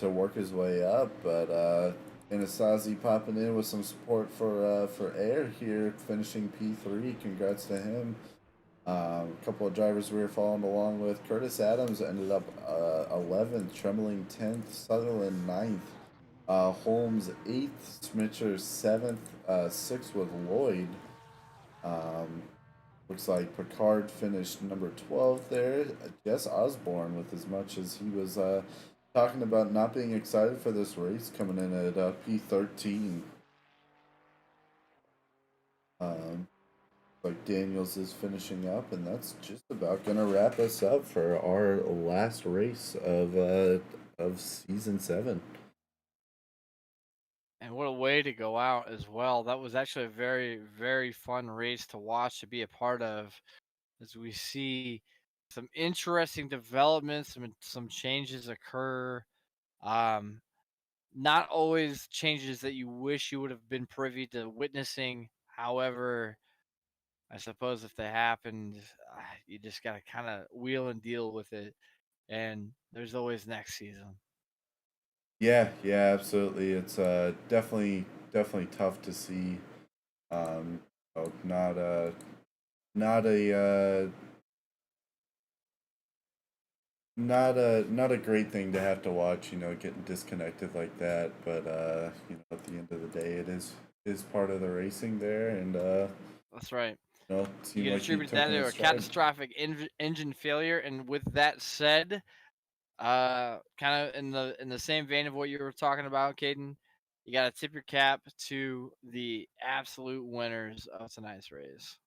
work his way up. But Anasazi popping in with some support for Air here, finishing P3. Congrats to him. A couple of drivers we were following along with. Curtis Adams ended up 11th, Trembling 10th, Sutherland 9th, Holmes 8th, Smitcher 7th, 6th with Lloyd. Looks like Picard finished number 12 there. Jess Osborne, with as much as he was talking about not being excited for this race, coming in at P13. Like Daniels is finishing up, and that's just about gonna wrap us up for our last race of season 7. And what a way to go out as well. That was actually a very, very fun race to watch, to be a part of, as we see some interesting developments, some changes occur. Not always changes that you wish you would have been privy to witnessing. However, I suppose if they happened, you just got to kind of wheel and deal with it. And there's always next season. Yeah, absolutely. It's definitely tough to see. Not not a not a great thing to have to watch, getting disconnected like that. But at the end of the day, it is part of the racing there, and That's right. it You seemed can like he attribute took that it to in a stride. catastrophic engine failure. And with that said, kind of in the same vein of what you were talking about, Caden, you got to tip your cap to the absolute winners of tonight's race.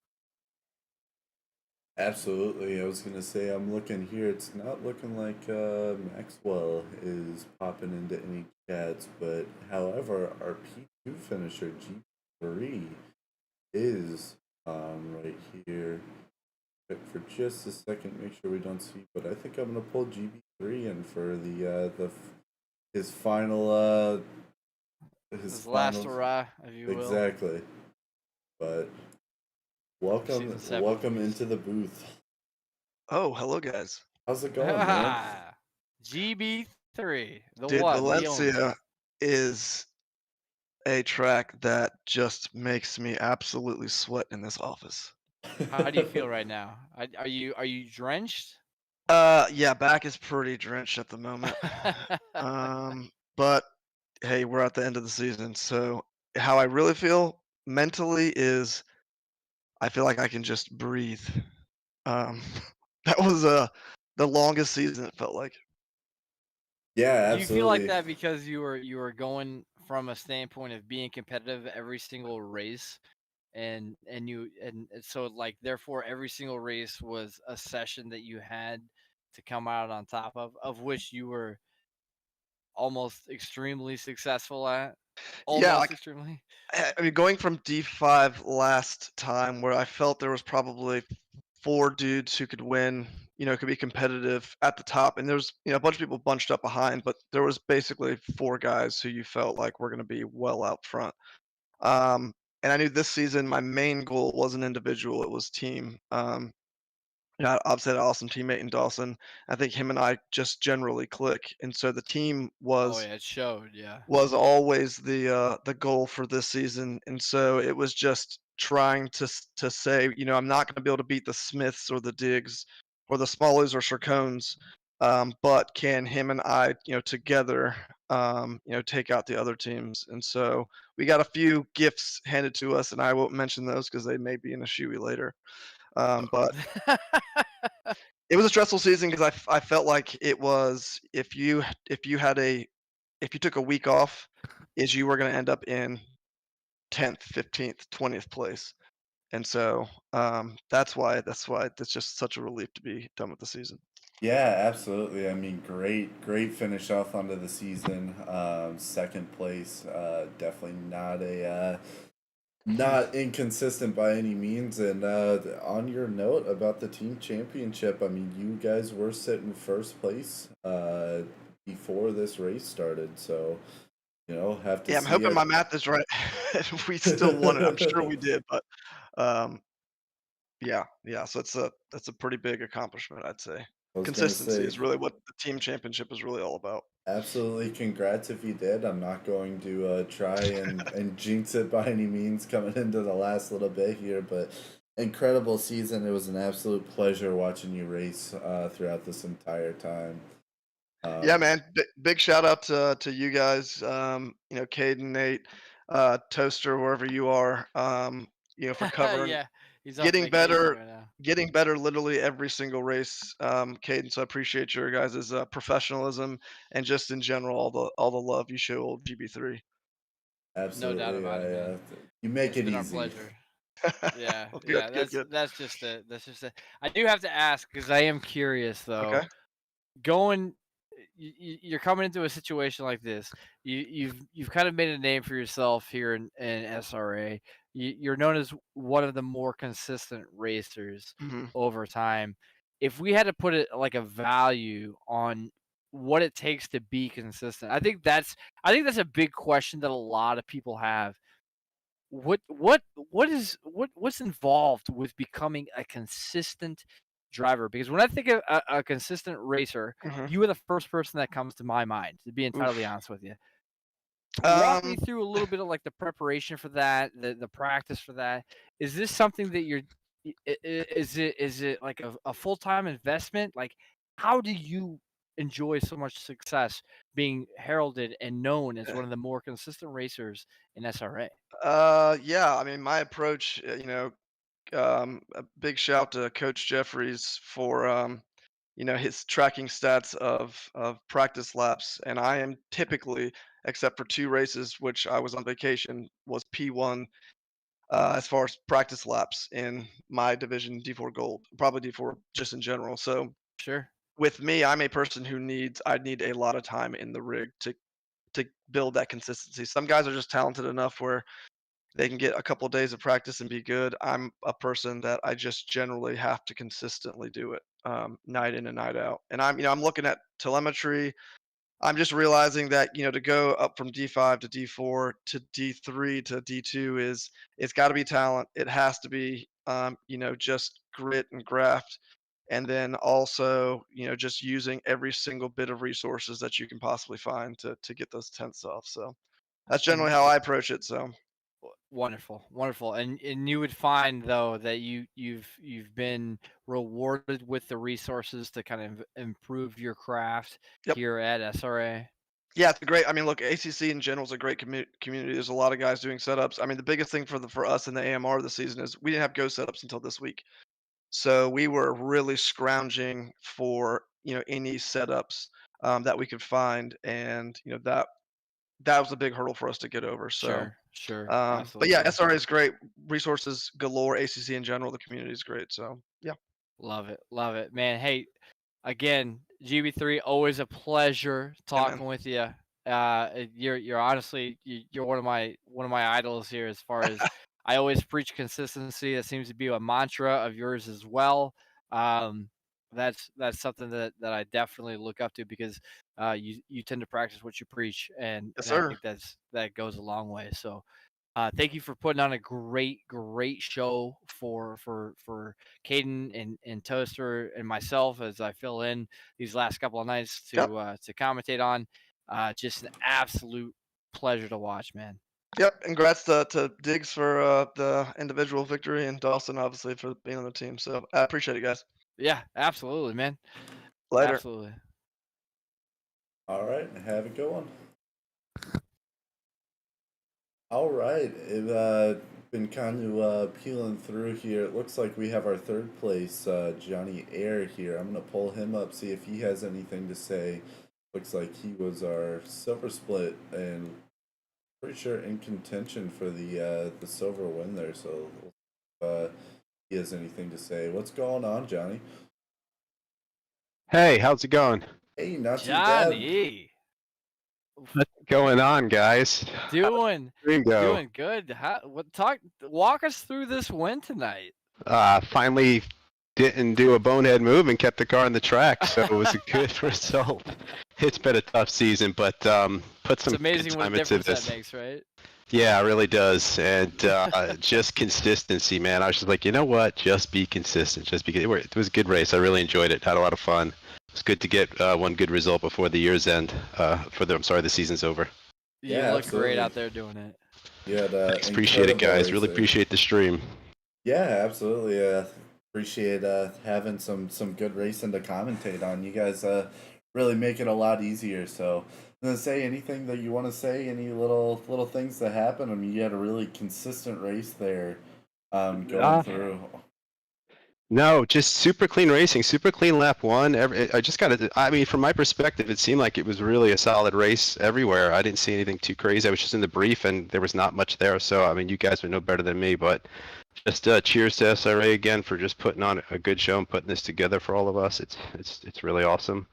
Absolutely. I was gonna say, I'm looking here. It's not looking like Maxwell is popping into any chats, but however, our P2 finisher G3 is right here. Check for just a second, make sure we don't see. But I think I'm gonna pull GB3 in for his final His last hurrah, if you will. Exactly. But welcome into the booth. Oh, hello guys. How's it going, man? GB3, the Dude, one, the only. Valencia is a track that just makes me absolutely sweat in this office. How do you feel right now? Are you drenched? Yeah, back is pretty drenched at the moment. But hey, we're at the end of the season, so how I really feel mentally is I feel like I can just breathe. That was the longest season it felt like. Yeah, Do you feel like absolutely. that because you were going from a standpoint of being competitive every single race, and so like therefore every single race was a session that you had to come out on top of which you were almost extremely successful at? Yeah, Almost like extremely. I mean, going from D5 last time, where I felt there was probably 4 dudes who could win, could be competitive at the top, and there's a bunch of people bunched up behind, but there was basically 4 guys who you felt like were going to be well out front. And I knew this season my main goal wasn't individual; it was team. Obviously had an awesome teammate in Dawson. I think him and I just generally click, and so the team Oh yeah, it showed. Yeah. was always the goal for this season, and so it was just trying to say, I'm not going to be able to beat the Smiths or the Diggs or the Smallies or Shercones, but can him and I, together, take out the other teams. And so we got a few gifts handed to us, and I won't mention those because they may be in a shoey later. But it was a stressful season because I felt like it was if you took a week off, is you were going to end up in 10th, 15th, 20th place. And so that's why it's just such a relief to be done with the season. Yeah, absolutely. I mean, great finish off onto the season. Second place, definitely not inconsistent by any means. And on your note about the team championship, I mean, you guys were sitting first place before this race started, so have to Yeah, I'm see hoping it. my math is right. We still won it. I'm sure we did, but um, yeah. So that's a pretty big accomplishment, I'd say. I was gonna Consistency say, is really what the team championship is really all about. absolutely congrats if you did. I'm not going to try and jinx it by any means coming into the last little bit here, but incredible season. It was an absolute pleasure watching you race throughout this entire time. Yeah, Um, man. Big shout out to you guys. Caden, Nate, Toaster, wherever you are. For covering, Yeah, he's off getting vacation better, right now. getting better, literally every single race. Caden, so I appreciate your guys' professionalism and just in general all the love you show old GB3. No doubt absolutely, about it, man. you make It's it been our easy. pleasure. Yeah, Well, good, yeah. good, That's good. that's just it. That's just it. I do have to ask because I am curious though. Okay. Going, you're coming into a situation like this. You've kind of made a name for yourself here in SRA. You're known as one of the more consistent racers Hmm. over time. If we had to put it like a value on what it takes to be consistent, I think that's a big question that a lot of people have. What's involved with becoming a consistent driver? Because when I think of a consistent racer, Hmm. you are the first person that comes to my mind, to be entirely Oof. honest with you. Walk me Um, through a little bit of like the preparation for that, the practice for that. Is this something that is it like a full-time investment? Like how do you enjoy so much success being heralded and known as one of the more consistent racers in SRA? yeah. I mean, my approach, a big shout to Coach Jeffries for his tracking stats of practice laps, and I am typically, except for two races which I was on vacation, was P1 as far as practice laps in my division D4 Gold, probably D4 just in general. So Sure. with me, I'm a person who I need a lot of time in the rig to build that consistency. Some guys are just talented enough where they can get a couple of days of practice and be good. I'm a person that I just generally have to consistently do it, night in and night out. And I'm looking at telemetry. I'm just realizing that to go up from D5 to D4 to D3 to D2 it's got to be talent. It has to be just grit and graft, and then also just using every single bit of resources that you can possibly find to get those tenths off. So that's And generally how I approach it. So. wonderful, wonderful. And you would find though that you've been rewarded with the resources to kind of improve your craft Yep. here at SRA. Yeah, it's a great. I mean, look, ACC in general is a great community. There's a lot of guys doing setups. I mean, the biggest thing for us in the AMR this season is we didn't have go setups until this week, so we were really scrounging for any setups that we could find, and that was a big hurdle for us to get over. So, Sure, sure, but yeah, absolutely. SRA is great. Resources galore. ACC in general, the community is great. So yeah, Love it, man. Hey, again, GB3, always a pleasure yeah, man. talking with you. You're honestly you're one of my idols here as far as I always preach consistency. That seems to be a mantra of yours as well. Um, that's something that I definitely look up to because you tend to practice what you preach, and Yes, and I sir. think that goes a long way. So thank you for putting on a great show for Caden and Toaster and myself as I fill in these last couple of nights Yep. to commentate on. Just an absolute pleasure to watch, man. Yep. Congrats to Diggs for the individual victory and Dawson obviously for being on the team. So I appreciate it, guys. Yeah, absolutely, man. Later. Absolutely. All right, have a good one. All right, it been kind of peeling through here. It looks like we have our third place, Johnny Air here. I'm gonna pull him up, see if he has anything to say. Looks like he was our silver split and pretty sure in contention for the silver win there. So he has anything to say. What's going on, Johnny? Hey, how's it going? Hey, not too bad. Johnny, What's going on, guys? doing Dream go. doing good. Walk us through this win tonight. Finally didn't do a bonehead move and kept the car on the track, so it was a good result. It's been a tough season, but put some It's amazing good what time a into difference that this. makes, right? Yeah, it really does, and just consistency, man. I was just like, you know what? Just be consistent. It was a good race. I really enjoyed it. Had a lot of fun. It's good to get one good result before the year's end. The season's over. You Yeah, look great absolutely. out there doing it. You had Thanks, appreciate it, incredible guys. Really racing. appreciate the stream. Yeah, absolutely. Appreciate having some good racing to commentate on. You guys really make it a lot easier. So, I'm gonna say anything that you want to say. Any little things that happen. I mean, you had a really consistent race there, going through. No, just super clean racing, super clean lap one. I just got to. I mean, from my perspective, it seemed like it was really a solid race everywhere. I didn't see anything too crazy. I was just in the brief, and there was not much there. So, I mean, you guys are no better than me. But just cheers to SRA again for just putting on a good show and putting this together for all of us. It's really awesome.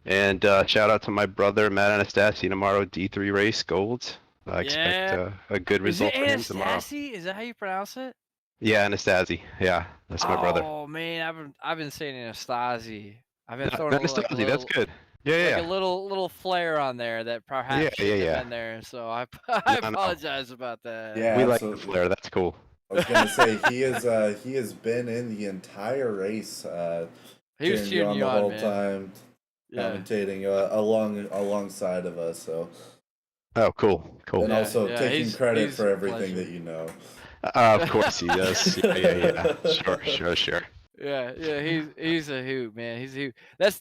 And shout out to my brother Matt Anastasi tomorrow, D3 race gold. I expect a good Is it result for him tomorrow. Anastasi? Is that how you pronounce it? Yeah, Anastasi. Yeah, that's my brother. Oh man, I've been saying Anastasi. I've been No, throwing a little, like, a Anastasi, that's little, good. Yeah, like a little flair on there that perhaps shouldn't have been there. So I No, no. apologize about that. Yeah, We absolutely. like the flair. That's cool. I was gonna say he has been in the entire race. He was cheering on you the on, whole man. time, Yeah. commentating alongside of us. So, Oh, cool. and Yeah, also yeah, taking he's credit a for everything pleasure. that you know. Of course he does. Yeah. Sure. Yeah, he's a hoot, man. He's a hoot.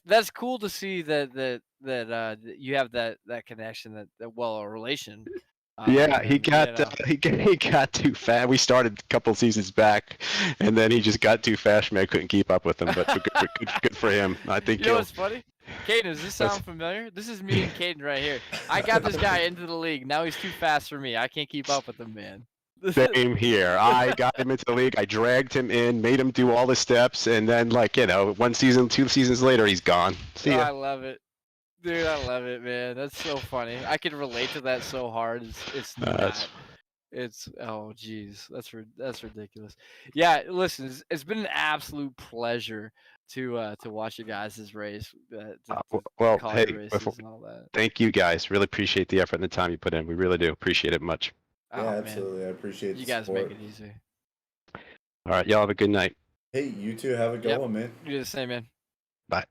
That's cool to see that you have that connection, that a relation. Yeah, with he him, got you know. he got too fast. We started a couple seasons back, and then he just got too fast. Man, I couldn't keep up with him. But good for him. I think You know he'll. what's funny? Caden, does this sound familiar? This is me and Caden right here. I got this guy into the league. Now he's too fast for me. I can't keep up with him, man. Same here. I got him into the league. I dragged him in, made him do all the steps, and then, like, one season, 2 seasons later, he's gone. See Oh, ya. I love it. Dude, I love it, man. That's so funny. I can relate to that so hard. It's That's- not. It's oh geez, that's ridiculous. Yeah, listen, it's been an absolute pleasure to watch you guys' race, well, call hey, your races and all that. thank you guys. Really appreciate the effort and the time you put in. We really do appreciate it much. Oh, Yeah, man. absolutely. I appreciate You the guys support. make it easy. All right, y'all have a good night. Hey, you two have a good one, man. You do the same, man. Bye.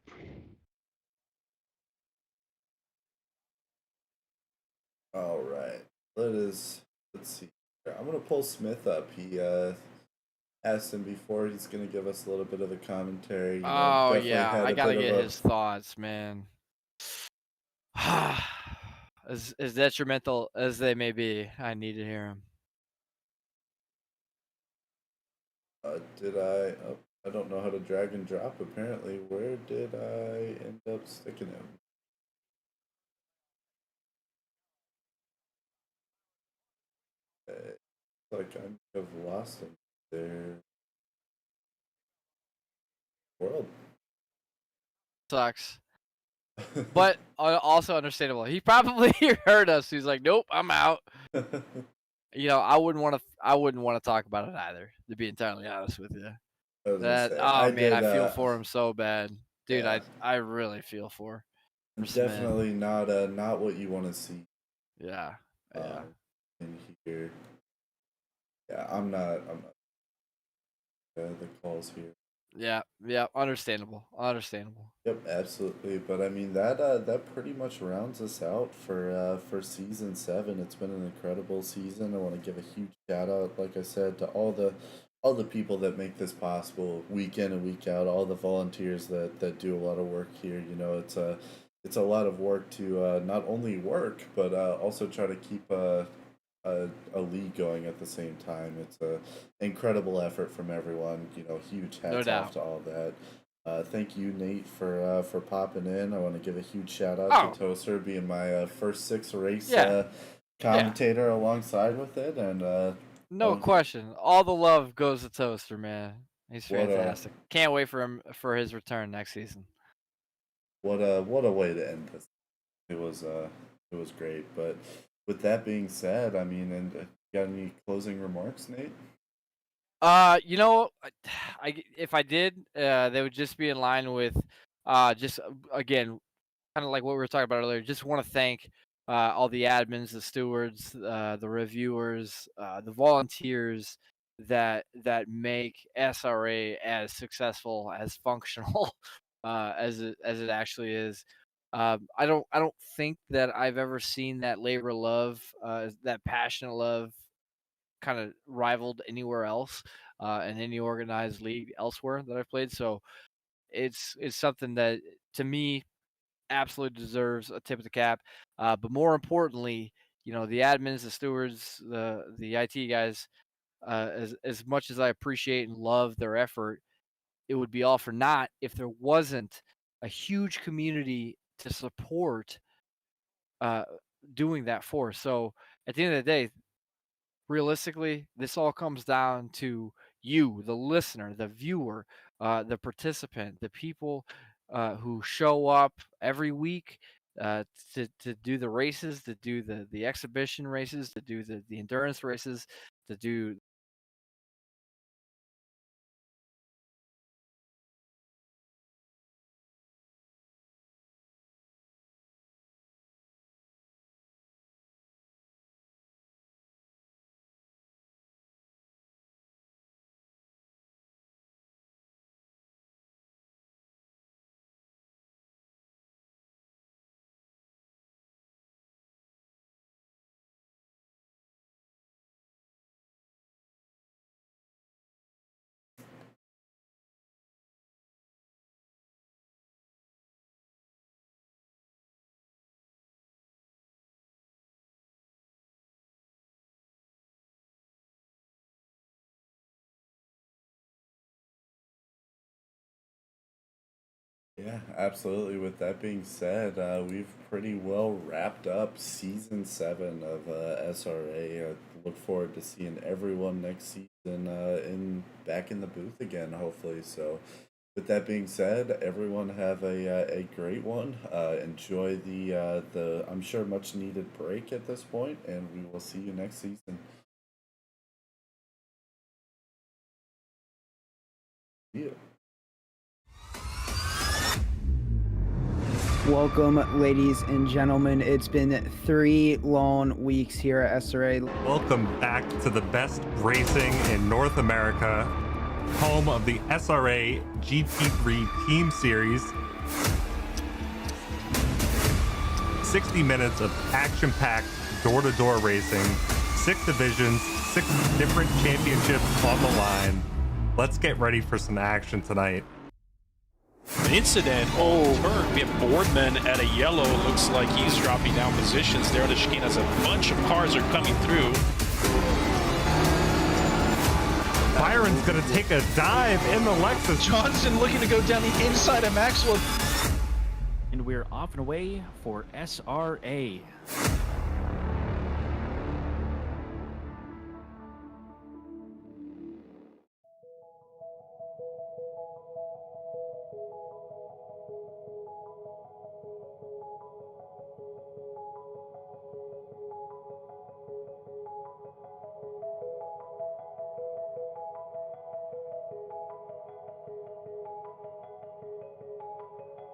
All right. Let's see. I'm gonna pull Smith up. He asked him before. He's gonna give us a little bit of a commentary. Oh definitely yeah, had I a gotta bit get of a- his thoughts, man. As detrimental as they may be, I need to hear him. Did I? Oh, I don't know how to drag and drop. Apparently, where did I end up sticking him? Like I have lost him there. World. Sucks. But also understandable. He probably heard us. He's like, "Nope, I'm out." You know, I wouldn't want to talk about it either. To be entirely honest with you, I feel for him so bad, dude. Yeah. I really feel for Smith. Definitely not what you want to see. Yeah. In here. Yeah, I'm not. The calls here. Yeah, understandable. Yep, absolutely. But I mean that pretty much rounds us out for season 7. It's been an incredible season. I want to give a huge shout out, like I said, to all the people that make this possible week in and week out. All the volunteers that do a lot of work here. It's a lot of work to not only work but also try to keep a league going at the same time. It's a incredible effort from everyone. Huge hats off to all that. Thank you, Nate, for popping in. I want to give a huge shout out to Toaster being my first 6 race commentator alongside with it, and no question. All the love goes to Toaster, man. He's fantastic. Can't wait for his return next season. what a way to end this. It was great. But with that being said, I mean, and you got any closing remarks, Nate? You know, if I did, they would just be in line with, just again, kind of like what we were talking about earlier. Just want to thank all the admins, the stewards, the reviewers, the volunteers that make SRA as successful, as functional as it actually is. I don't think that I've ever seen that labor love, that passionate love, kind of rivaled anywhere else in any organized league elsewhere that I've played. So it's something that to me absolutely deserves a tip of the cap. But more importantly, you know, the admins, the stewards, the IT guys, as much as I appreciate and love their effort, it would be all for naught if there wasn't a huge community to support doing that for. So at the end of the day, realistically, this all comes down to you, the listener, the viewer, the participant, the people who show up every week to do the races, to do the exhibition races, to do the endurance races, to do. Yeah, absolutely. With that being said, we've pretty well wrapped up season 7 of SRA. Look forward to seeing everyone next season back in the booth again, hopefully. So, with that being said, everyone have a great one. Enjoy the I'm sure much needed break at this point, and we will see you next season. Yeah. Welcome, ladies and gentlemen. It's been 3 long weeks here at SRA. Welcome back to the best racing in North America, home of the SRA GT3 Team Series. 60 minutes of action-packed door-to-door racing, 6 divisions, 6 different championships on the line. Let's get ready for some action tonight. An incident. Turn. We have Boardman at a yellow. Looks like he's dropping down positions there. The chicane has a bunch of cars are coming through. Byron's going to take a dive in the Lexus. Johnson looking to go down the inside of Maxwell. And we're off and away for SRA.